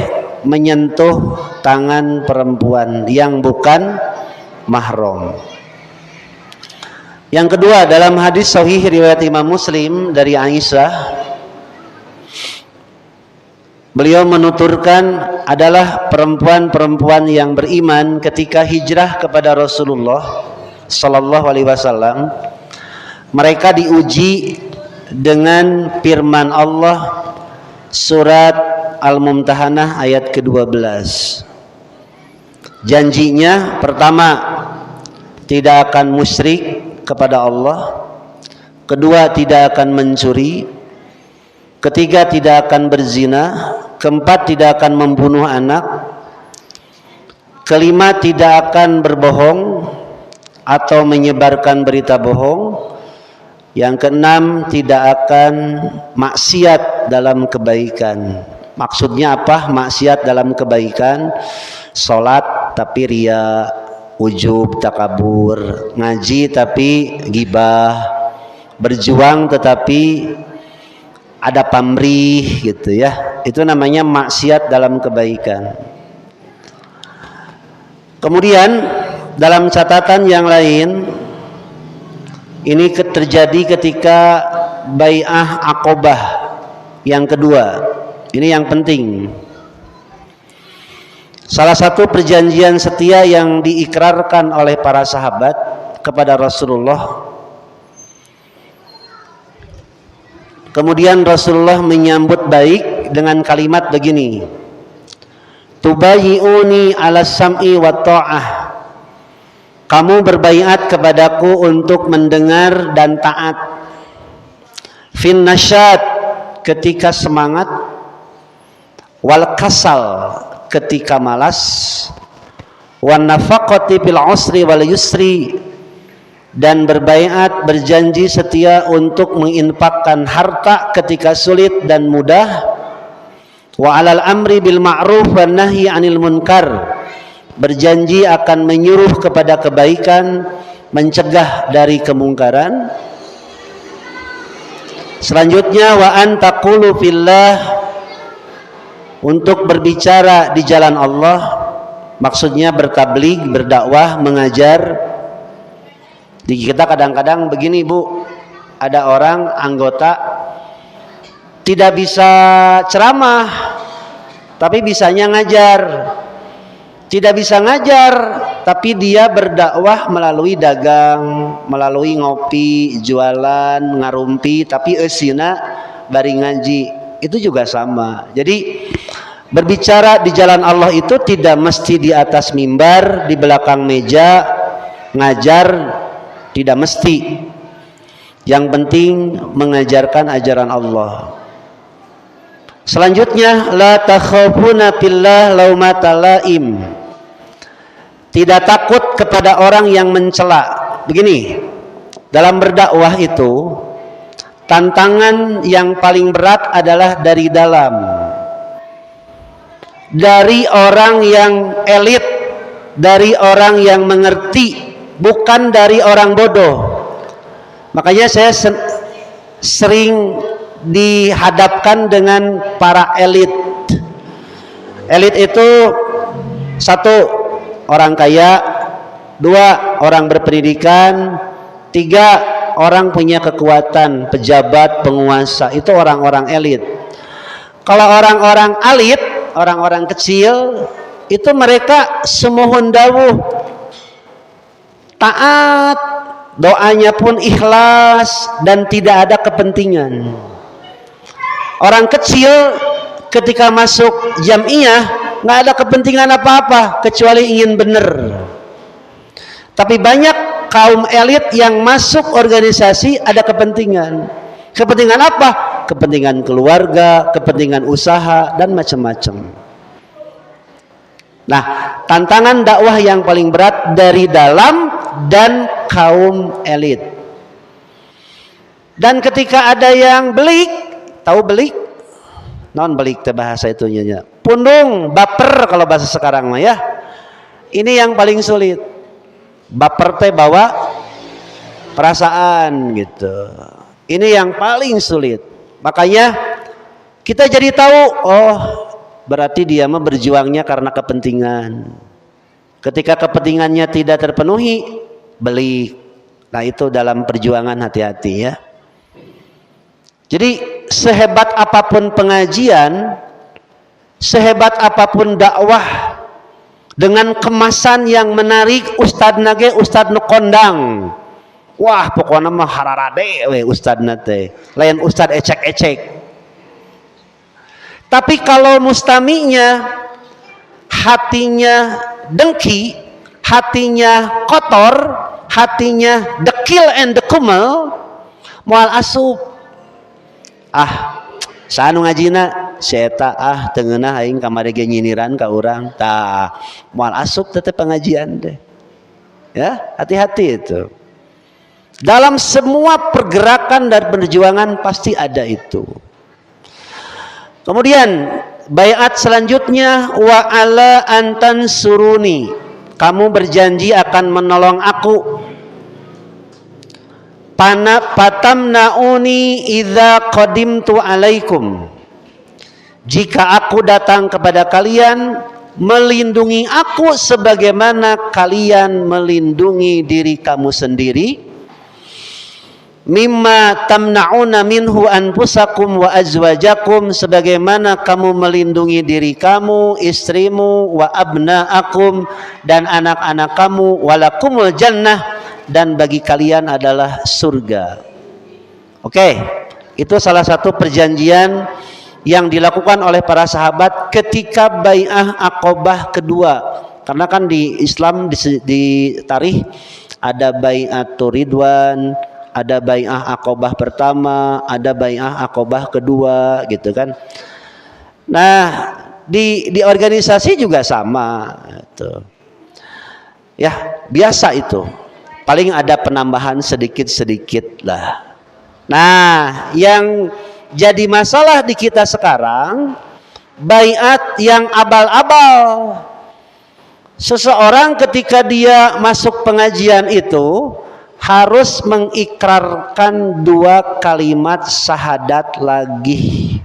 menyentuh tangan perempuan yang bukan mahram. Yang kedua, dalam hadis sahih riwayat Imam Muslim dari Aisyah, beliau menuturkan adalah perempuan-perempuan yang beriman ketika hijrah kepada Rasulullah sallallahu alaihi wasallam, mereka diuji dengan firman Allah surat Al-Mumtahanah ayat ke-12. Janjinya pertama, tidak akan musyrik kepada Allah. Kedua, tidak akan mencuri. Ketiga, tidak akan berzina. Keempat, tidak akan membunuh anak. Kelima, tidak akan berbohong atau menyebarkan berita bohong. Yang keenam, tidak akan maksiat dalam kebaikan. Maksudnya apa? Maksiat dalam kebaikan: sholat tapi riya, ujub, takabur, ngaji tapi gibah, berjuang tetapi ada pamrih gitu ya. Itu namanya maksiat dalam kebaikan. Kemudian dalam catatan yang lain, ini terjadi ketika Bai'ah Aqobah yang kedua. Ini yang penting. Salah satu perjanjian setia yang diikrarkan oleh para sahabat kepada Rasulullah. Kemudian Rasulullah menyambut baik dengan kalimat begini: tubayyi'uni ala sam'i wa ta'ah. Kamu berbaiat kepadaku untuk mendengar dan taat. Fin nasyad, ketika semangat. Wal kasal, ketika malas. Wan nafaqati bil usri wal yusri, dan berbaiat berjanji setia untuk menginfakkan harta ketika sulit dan mudah. Wa alal amri bil ma'ruf wan nahyi 'anil munkar, berjanji akan menyuruh kepada kebaikan, mencegah dari kemungkaran. Selanjutnya, wa an taqulu fillah, untuk berbicara di jalan Allah, maksudnya bertabligh, berdakwah, mengajar. Di kita kadang-kadang begini Bu, ada orang anggota tidak bisa ceramah tapi bisanya ngajar. Tidak bisa ngajar tapi dia berdakwah melalui dagang, melalui ngopi, jualan, ngarumpi, tapi eusina bari ngaji. Itu juga sama. Jadi berbicara di jalan Allah itu tidak mesti di atas mimbar, di belakang meja ngajar, tidak mesti. Yang penting mengajarkan ajaran Allah. Selanjutnya, la takhafuna fillah laumata laim, tidak takut kepada orang yang mencela. Begini, dalam berdakwah itu tantangan yang paling berat adalah dari dalam, dari orang yang elit, dari orang yang mengerti, bukan dari orang bodoh. Makanya saya sering dihadapkan dengan para elit. Elit itu satu, orang kaya. Dua, orang berpendidikan. Tiga, orang punya kekuatan, pejabat, penguasa. Itu orang-orang elit. Kalau orang-orang alit, orang-orang kecil, itu mereka semohon dawuh, taat, doanya pun ikhlas dan tidak ada kepentingan. Orang kecil ketika masuk jamiah nggak ada kepentingan apa-apa kecuali ingin benar. Tapi banyak kaum elit yang masuk organisasi ada kepentingan. Kepentingan apa? Kepentingan keluarga, kepentingan usaha, dan macam-macam. Nah, tantangan dakwah yang paling berat dari dalam dan kaum elit. Dan ketika ada yang belik, tahu belik? Non belik teh bahasa itunya. Pundung, baper kalau bahasa sekarang mah ya. Ini yang paling sulit. Baper teh bawa perasaan gitu. Ini yang paling sulit. Makanya kita jadi tahu, oh berarti dia mah berjuangnya karena kepentingan. Ketika kepentingannya tidak terpenuhi, beli. Nah itu dalam perjuangan, hati-hati ya. Jadi sehebat apapun pengajian, sehebat apapun dakwah, dengan kemasan yang menarik, ustad nage ustad nu kondang. Wah pokoknya mah hararade we ustad nate. Lain ustad ecek-ecek. Tapi kalau mustaminya hatinya dengki, hatinya kotor, hatinya dekil and dekumel, moal asup. Sanu ngajina seta tengenah aing kamari ge nyiniran ka urang. Tah moal asup teh pengajian deh. Ya, hati-hati itu. Dalam semua pergerakan dan perjuangan pasti ada itu. Kemudian baiat selanjutnya, wa ala antan suruni, kamu berjanji akan menolong aku. Patamnauni idza qadimtu alaikum, jika aku datang kepada kalian, melindungi aku sebagaimana kalian melindungi diri kamu sendiri. Mimma tamna'una minhu anfusakum wa azwajakum, sebagaimana kamu melindungi diri kamu, istrimu, wa abna'akum, dan anak-anak kamu, walakumul jannah, dan bagi kalian adalah surga. Oke, itu salah satu perjanjian yang dilakukan oleh para sahabat ketika bai'ah Aqobah kedua. Karena kan di Islam di tarikh ada bai'atur ridwan, ada bai'ah Aqobah pertama, ada bai'ah Aqobah kedua, gitu kan. Nah, di organisasi juga sama itu. Ya, biasa itu. Paling ada penambahan sedikit-sedikit lah. Nah, yang jadi masalah di kita sekarang, baiat yang abal-abal. Seseorang ketika dia masuk pengajian itu harus mengikrarkan 2 kalimat syahadat lagi.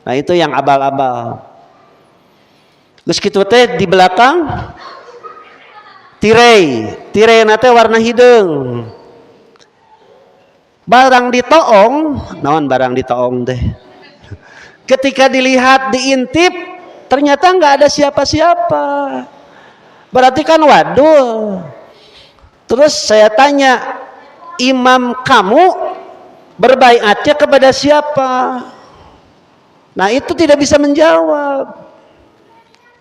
Nah itu yang abal-abal. Terus gitu teh di belakang tirai nate warna hidung. Barang ditoong, naon barang ditoong teh. Ketika dilihat diintip, ternyata nggak ada siapa-siapa. Berarti kan waduh. Terus saya tanya, imam kamu berbaiatnya kepada siapa? Nah itu tidak bisa menjawab.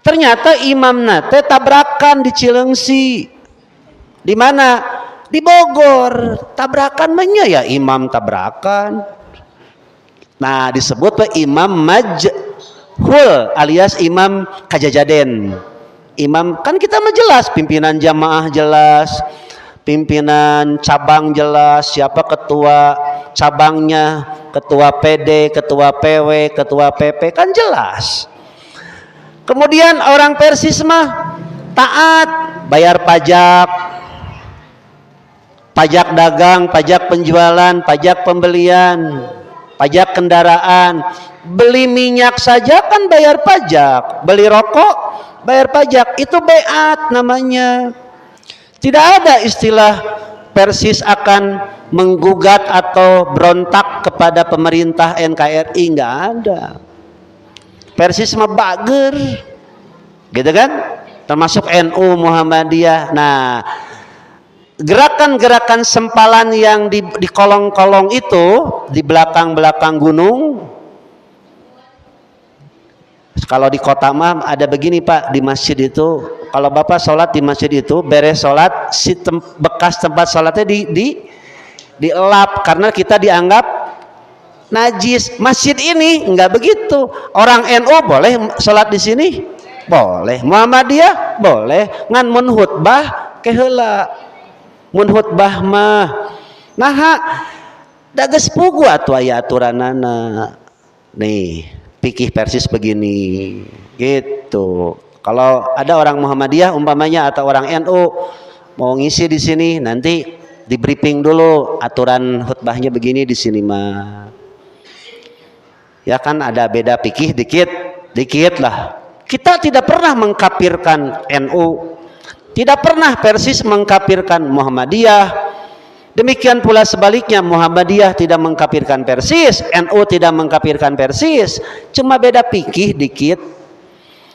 Ternyata imam nate tabrakan di Cilengsi. Di mana? Di Bogor. Tabrakan manya ya imam tabrakan. Nah disebut imam majhul alias imam kajajaden. Imam kan kita mah jelas, pimpinan jamaah jelas, pimpinan cabang jelas, siapa ketua cabangnya, ketua PD, ketua PW, ketua PP kan jelas. Kemudian orang Persis mah taat, bayar pajak, pajak dagang, pajak penjualan, pajak pembelian, pajak kendaraan. Beli minyak saja kan bayar pajak, beli rokok bayar pajak, itu baiat namanya. Tidak ada istilah Persis akan menggugat atau berontak kepada pemerintah NKRI, nggak ada. Persis mah bager, gitu kan? Termasuk NU Muhammadiyah. Nah, gerakan-gerakan sempalan yang di kolong-kolong itu, di belakang-belakang gunung. Kalau di kota mah ada begini Pak, di masjid itu kalau Bapak sholat di masjid itu beres sholat, si bekas tempat sholatnya dielap karena kita dianggap najis. Masjid ini enggak begitu. Orang NU boleh sholat di sini? Boleh. Muhammadiyah boleh. Ngan mun khutbah keheula. Mun khutbah mah naha da geus pugu atuh aya aturanana. Nih, fikih Persis begini. Gitu. Kalau ada orang Muhammadiyah umpamanya atau orang NU mau ngisi di sini, nanti di briefing dulu aturan khutbahnya begini di sini mah. Ya kan ada beda fikih dikit. Dikit lah. Kita tidak pernah mengkafirkan NU, tidak pernah Persis mengkafirkan Muhammadiyah. Demikian pula sebaliknya, Muhammadiyah tidak mengkafirkan Persis, NU tidak mengkafirkan Persis. Cuma beda fikih dikit.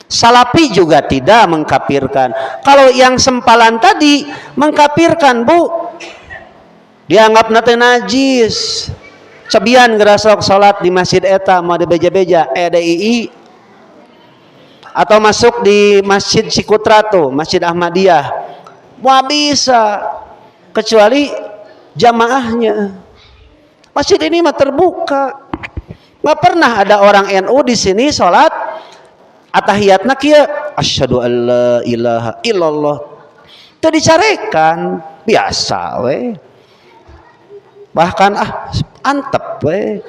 Salafi juga tidak mengkafirkan. Kalau yang sempalan tadi mengkafirkan, Bu. Dianggap nate najis. Cebian gerasok salat di masjid eta mau beja-beja EDII atau masuk di Masjid Cikutra tuh, Masjid Ahmadiyah. Wah bisa, kecuali jamaahnya. Masjid ini mah terbuka. Nggak pernah ada orang NU di sini sholat atahiyatna kieu asyhadu alla ilaha illallah. Teu dicarekan, biasa we. Bahkan antep we.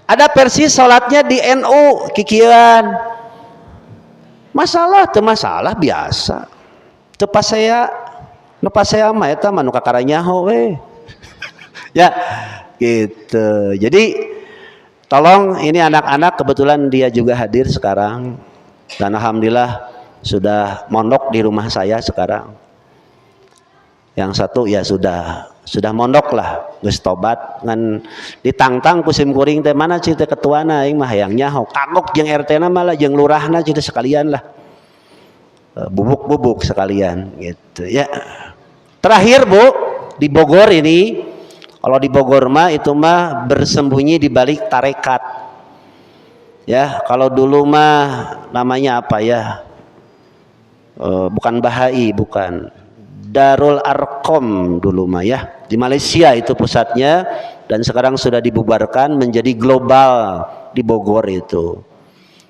Ada versi sholatnya di NU kikieuan. Masalah teu masalah biasa. Teu pasea mah eta mah nu kakaranyaho we. Ya, gitu. Jadi tolong, ini anak-anak kebetulan dia juga hadir sekarang dan alhamdulillah sudah mondok di rumah saya sekarang. Yang satu ya sudah mondok lah, geus tobat ngan ditangtang kusim kuring teh mana cita ketuana aing mah hayang nyaho kagok jeung RT-na malah jeung lurahna cita sekalian lah. Bubuk-bubuk sekalian gitu ya. Terakhir Bu, di Bogor ini, kalau di Bogor mah itu mah bersembunyi di balik tarekat. Ya, kalau dulu mah namanya apa ya? Bukan Bahai, bukan. Darul Arkom dulu mah ya. Di Malaysia itu pusatnya dan sekarang sudah dibubarkan menjadi global di Bogor itu.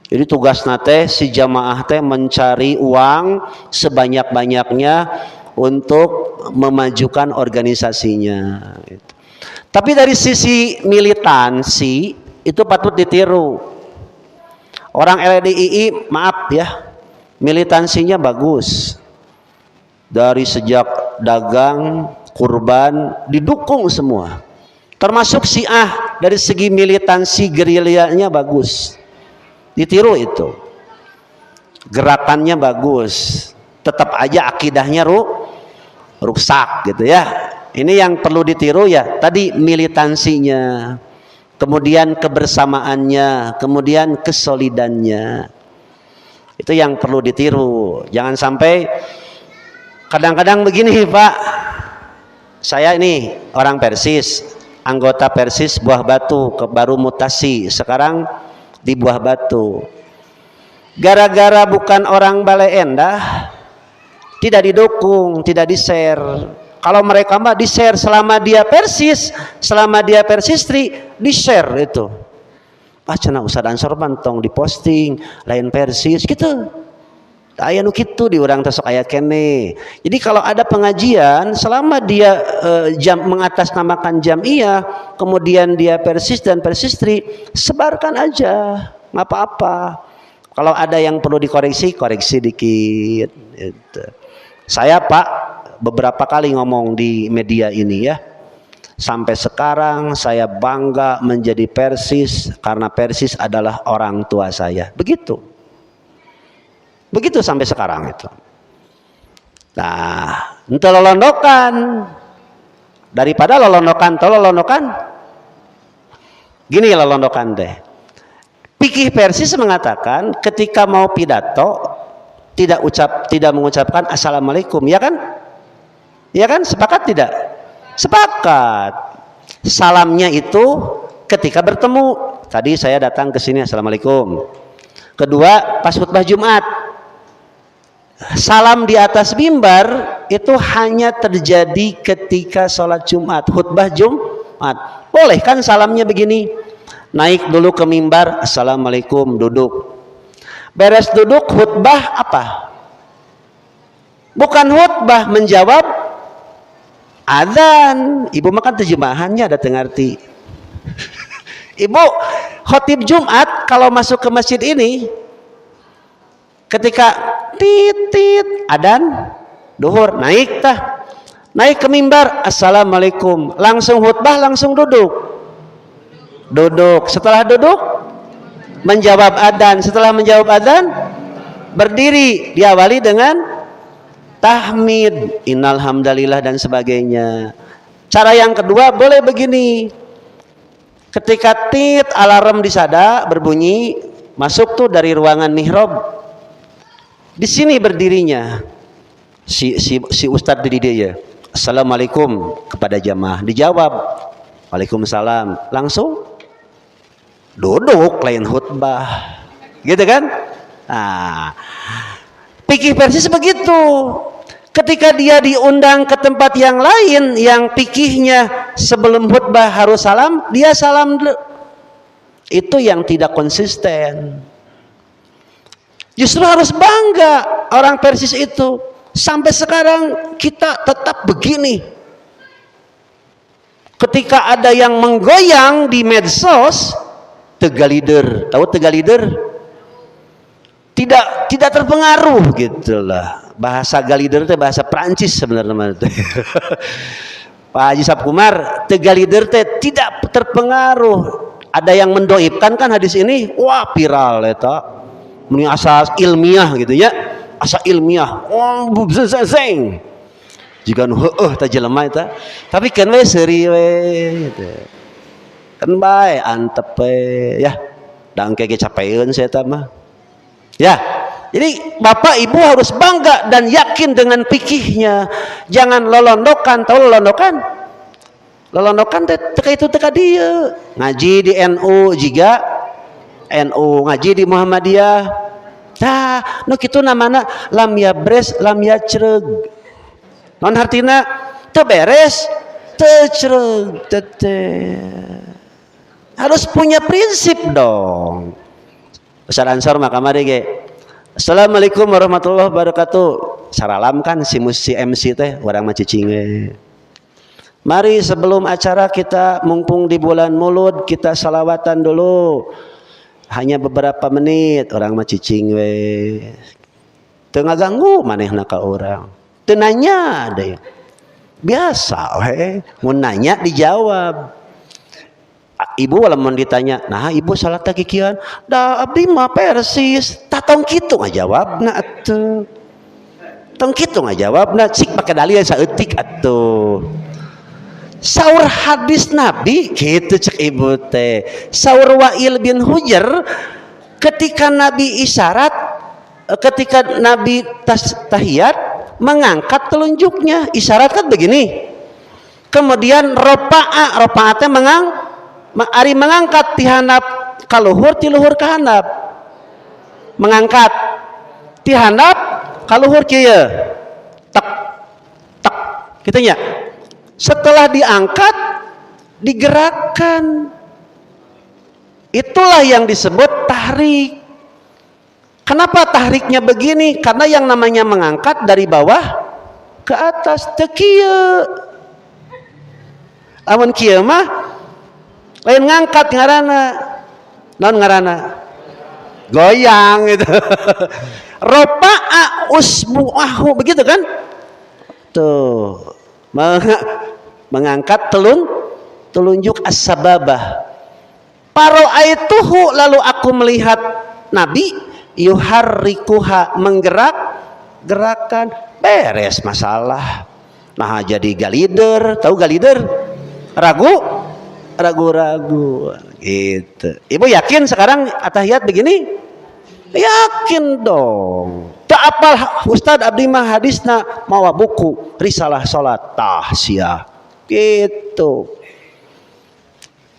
Jadi tugas nate si jamaah teh mencari uang sebanyak-banyaknya untuk memajukan organisasinya. Tapi dari sisi militansi itu patut ditiru. Orang LDII maaf ya, militansinya bagus. Dari sejak dagang, kurban didukung semua. Termasuk Syiah dari segi militansi gerilyanya bagus. Ditiru itu. Gerakannya bagus. Tetap aja akidahnya rusak gitu ya. Ini yang perlu ditiru ya. Tadi militansinya, kemudian kebersamaannya, kemudian kesolidannya. Itu yang perlu ditiru. Jangan sampai kadang-kadang begini Pak. Saya ini orang Persis, anggota Persis Buah Batu, baru mutasi sekarang di Buah Batu. Gara-gara bukan orang Bale Endah, tidak didukung, tidak di-share. Kalau mereka mah di-share selama dia Persis, selama dia Persistri, di-share itu. Cenah Ustaz Ansorban tong diposting lain Persis gitu. Aya nu kitu di urang teh sok aya kene. Jadi kalau ada pengajian selama dia mengatasnamakan jamiah, kemudian dia Persis dan Persistri, sebarkan aja, nggak apa-apa. Kalau ada yang perlu dikoreksi, koreksi dikit. Gitu. Saya Pak beberapa kali ngomong di media ini ya. Sampai sekarang saya bangga menjadi Persis karena Persis adalah orang tua saya. Begitu. Begitu sampai sekarang itu. Nah, ente lolondokan. Daripada lolondokan. Gini lolondokan deh. Fikih Persis mengatakan ketika mau pidato tidak mengucapkan assalamualaikum, ya kan? Ya kan? Sepakat tidak? Sepakat. Salamnya itu ketika bertemu. Tadi saya datang ke sini assalamualaikum. Kedua pas khutbah Jumat. Salam di atas mimbar itu hanya terjadi ketika sholat Jumat, khutbah Jumat. Boleh kan salamnya begini? Naik dulu ke mimbar, assalamualaikum, duduk. Beres duduk, khutbah apa? Bukan khutbah, menjawab adzan. Ibu makan terjemahannya ada tengarti. Ibu khotib Jumat kalau masuk ke masjid ini, ketika titit adan duhur naik ke mimbar assalamualaikum, langsung khutbah langsung duduk. Setelah duduk menjawab adzan. Setelah menjawab adzan, berdiri, diawali dengan tahmid, innal hamdalillah dan sebagainya. Cara yang kedua boleh begini. Ketika alarm di sada berbunyi, masuk tuh dari ruangan mihrab. Di sini berdirinya si ustadz di dia. Assalamualaikum kepada jamaah. Dijawab, Waalaikumsalam. Langsung duduk, lain khutbah. Gitu kan? Nah, fikih Persis begitu. Ketika dia diundang ke tempat yang lain yang fikihnya sebelum khutbah harus salam, dia salam dulu. Itu yang tidak konsisten. Justru harus bangga orang Persis itu. Sampai sekarang kita tetap begini. Ketika ada yang menggoyang di medsos, tegalider, tahu tegalider? Tidak terpengaruh gitulah. Bahasa galider itu bahasa Prancis sebenarnya. Pak Haji Sabkumar, tegalider itu tidak terpengaruh. Ada yang mendoibkan kan hadis ini, wah viral eta. Muni asas ilmiah gitu ya. Asa ilmiah. Oh, bubzeng. Jika heueuh ta jelema eta. Tapi kan we seuri we gitu. Kan bae antep we ya. Dangke ge capeun saya eta mah. Ya. Jadi Bapak Ibu harus bangga dan yakin dengan fikihnya. Jangan lolondokan, tahu lolondokan? Lolondokan teka itu teka dia. Ngaji di NU juga NU, ngaji di Muhammadiyah. Tah, nu kitu namana lam yabres lam yacreug. Non artina teu beres, teu creug, harus punya prinsip dong. Ustaz Ansor mah kamari ge. Assalamualaikum warahmatullahi wabarakatuh. Saralam kan si MC teh urang mah cicing we. Mari sebelum acara kita mumpung di bulan Maulud kita salawatan dulu. Hanya beberapa menit, orang mah cicing we. Teu ngaganggu manehna ka urang. Teu nanya deh. Biasa we, mun nanya dijawab. Ibu lamun ditanya, "Nah, ibu salat kikian?" "Da abdi mah Persis." Tatong kitu ngajawabna atuh. Tong kitu ngajawabna, cik pake dalil saeutik atuh. Saur hadis Nabi gitu cek ibu teh. Saur Wa'il bin Hujr ketika Nabi isyarat, ketika Nabi tahiyat mengangkat telunjuknya, isyarat kan begini. Kemudian ropaatnya ari mengangkat tihanap kaluhur tiluhur kahanap. Mengangkat tihanap kaluhur kieu. Tak tak kitu nya. Setelah diangkat, digerakkan. Itulah yang disebut tahrik. Kenapa tahriknya begini? Karena yang namanya mengangkat dari bawah ke atas. Teu kieu. Lamun kieu mah lain ngangkat ngaranna. Naon ngaranna? Goyang gitu. Ropa'a usbu'ahu, begitu kan? Tuh. Mengangkat telunjuk as-sababah. Paro'aituhu, lalu aku melihat Nabi yuharrikuha, gerakan beres masalah. Nah jadi galider, tahu galider? Ragu-ragu gitu. Ibu yakin sekarang atahiyat begini? Yakin dong. Tak apal Ustad abdi mah hadisna mawa buku risalah salat tahsiyah gitu.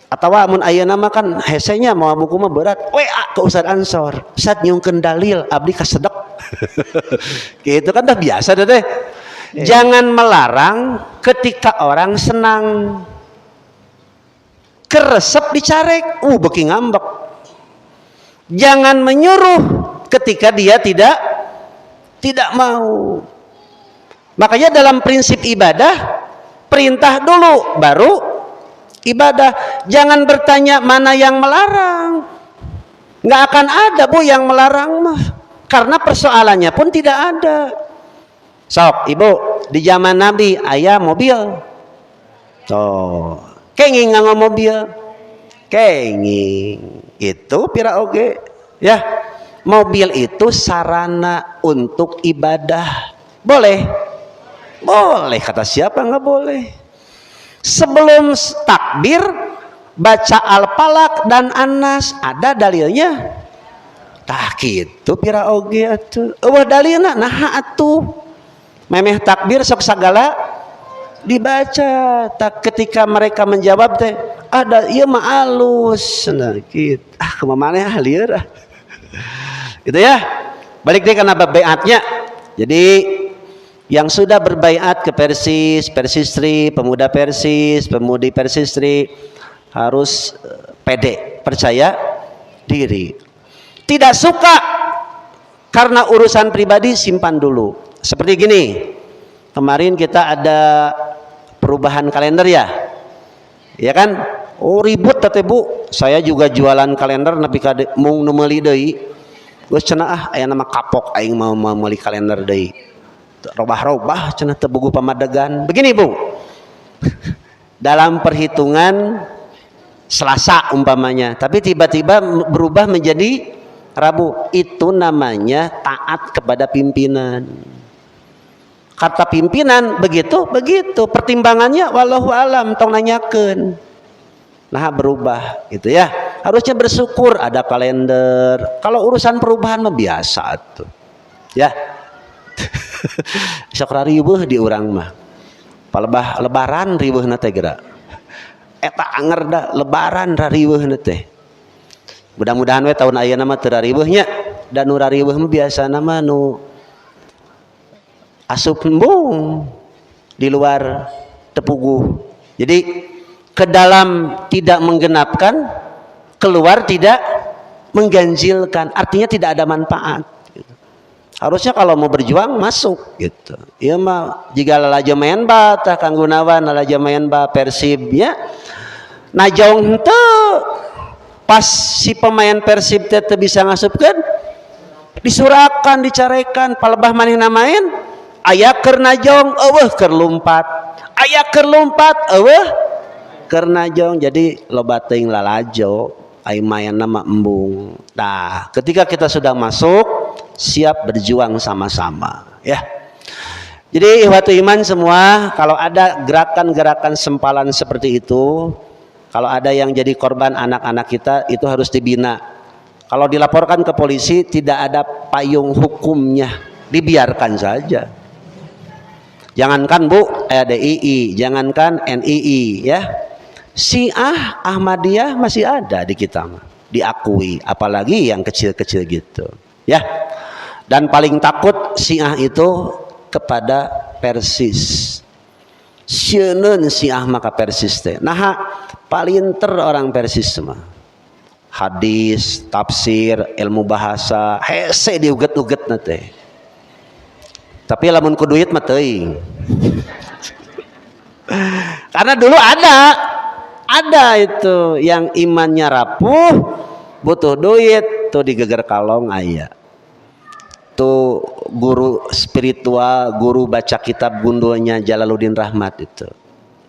Atawa mun ayeuna mah kan hesenya mawa buku mah berat. WA ke Ustad Ansor, Ustad nyungkeun dalil abdi kasedek. Gitu kan dah biasa dah teh. Jangan melarang ketika orang senang. Keresep dicarek, beki ngambek. Jangan menyuruh ketika dia tidak mau. Makanya dalam prinsip ibadah, perintah dulu baru ibadah. Jangan bertanya mana yang melarang. Nggak akan ada bu yang melarang mah. Karena persoalannya pun tidak ada. Sok ibu, di zaman Nabi ayah mobil. Tuh, kenging nganggo mobil. kenging. Itu pira oge ya. Mobil itu sarana untuk ibadah. Boleh? Boleh. Kata siapa nggak boleh? Sebelum takbir baca Al-Falaq dan An-Nas, ada dalilnya. Tah kitu pira oge atuh. Eueuh dalilna naha atuh. Memeh takbir sok sagala dibaca. Tak ketika mereka menjawab teh ada ieu mah alus nah kitu. Kumaha maneh lieur ah. Gitu ya. Balik deh kana bab baiatnya. Jadi yang sudah berbaiat ke Persis, Persistri, pemuda Persis, pemudi Persistri harus pede, percaya diri. Tidak suka karena urusan pribadi simpan dulu. Seperti gini. Kemarin kita ada perubahan kalender ya. Ya kan? Oh ribut teh Bu. Saya juga jualan kalender nepi ka mung nu meuli deui. Geus cenah aya nama kapok aing mau meuli kalender deui. Robah-robah cenah teu bogu pamadegan. Begini Bu. Dalam perhitungan Selasa umpamanya, tapi tiba-tiba berubah menjadi Rabu. Itu namanya taat kepada pimpinan. Kata pimpinan begitu, begitu. Pertimbangannya wallahu alam tong nanyakeun. Nah berubah gitu ya. Harusnya bersyukur ada kalender. Kalau urusan perubahan mah biasa tuh. Ya. Sok riweuh di urang mah. Palebah lebaran riweuhna teh geura. Eta anger da lebaran rariweuhna teh. Mudah-mudahan we tahun ayeuna mah teu rariweuhnya. Dan nu rariweuh mah biasana mah nu asup embung di luar tepuguh. Jadi ke dalam tidak menggenapkan, keluar tidak mengganjilkan. Artinya tidak ada manfaat. Harusnya kalau mau berjuang masuk gitu. Ieu mah jiga lalajo main ba tah Kang Gunawan lalajo main ba Persib ya. Najong henteu pas si pemain Persib teh teu bisa ngasupkeun disurakan dicarekan palebah manehna main aya keur najong eueuh keur lumpat. Aya keur lumpat eueuh keur najong. Jadi loba teuing lalajo ai mayanna mah embung. Nah, ketika kita sudah masuk siap berjuang sama-sama ya. Jadi ihwatu iman semua, kalau ada gerakan-gerakan sempalan seperti itu, kalau ada yang jadi korban anak-anak kita, itu harus dibina. Kalau dilaporkan ke polisi tidak ada payung hukumnya, dibiarkan saja. Jangankan Bu DII, jangankan NII ya. Syiah Ahmadiyah masih ada di kita mah, diakui, apalagi yang kecil-kecil gitu ya. Dan paling takut Syiah itu kepada Persis. Sieun Syiah maka Persis teh. Nah, palinter orang Persis mah. Hadis, tafsir, ilmu bahasa, hese diuget-ugetna teh. Tapi lamun ku duit mah teuing. Karena dulu ada itu yang imannya rapuh, butuh duit, tuh digeger kalong aya. Itu guru spiritual, guru baca kitab gundulnya Jalaluddin Rahmat itu.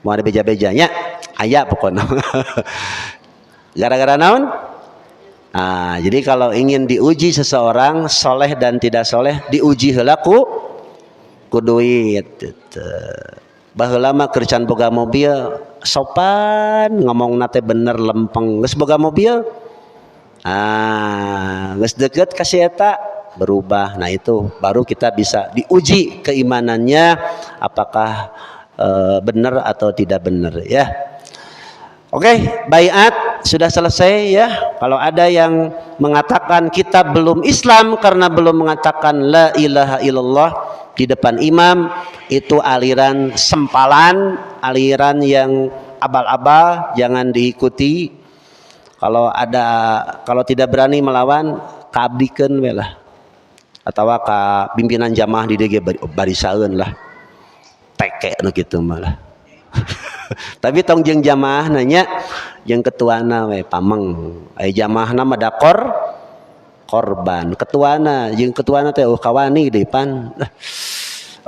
Mau ada beja-bejanya? Aya pokoknya. Gara-gara naon? Nah, jadi kalau ingin diuji seseorang soleh dan tidak soleh, diuji heula ku duit. Gitu. Baheula mah keur can boga mobil, sopan ngomongna teh bener lempeng. Geus boga mobil, geus deukeut ka si eta berubah. Nah itu baru kita bisa diuji keimanannya apakah benar atau tidak benar ya. Oke, baiat sudah selesai ya. Kalau ada yang mengatakan kita belum Islam karena belum mengatakan la ilaha illallah di depan imam, itu aliran sempalan, aliran yang abal-abal, jangan diikuti. Kalau tidak berani melawan, kabdikeun we lah. Atawa ka pimpinan jamaah di DG barisaeun lah. Teke nu kitu malah. Tapi tong jeung jamaah nanya jeung ketuana we pameng. Ai jamaahna mah dakor korban. Ketuana jeung ketuana teh kawani deui pan.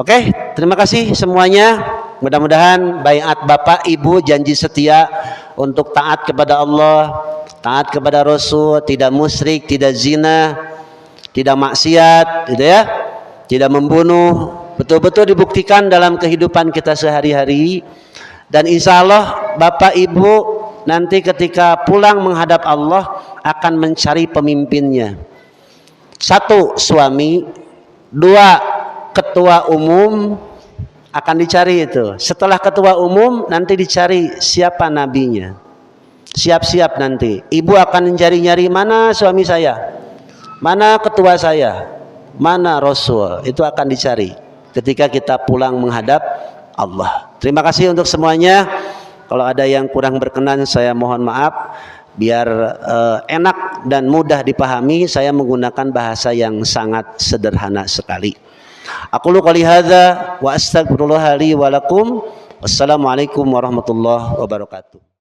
Oke, terima kasih semuanya. Mudah-mudahan baiat Bapak Ibu janji setia untuk taat kepada Allah, taat kepada Rasul, tidak musyrik, tidak zina, tidak maksiat, gitu ya, tidak membunuh, betul-betul dibuktikan dalam kehidupan kita sehari-hari. Dan insya Allah Bapak Ibu nanti ketika pulang menghadap Allah akan mencari pemimpinnya. 1 suami, 2 ketua umum akan dicari itu. Setelah ketua umum nanti dicari siapa nabinya. Siap-siap nanti. Ibu akan mencari-nyari mana suami saya, mana ketua saya, mana Rasul. Itu akan dicari ketika kita pulang menghadap Allah. Terima kasih untuk semuanya. Kalau ada yang kurang berkenan saya mohon maaf. Biar enak dan mudah dipahami, saya menggunakan bahasa yang sangat sederhana sekali. Aqulu qouli hadza wa astaghfirullah li wa lakum. Wassalamualaikum warahmatullahi wabarakatuh.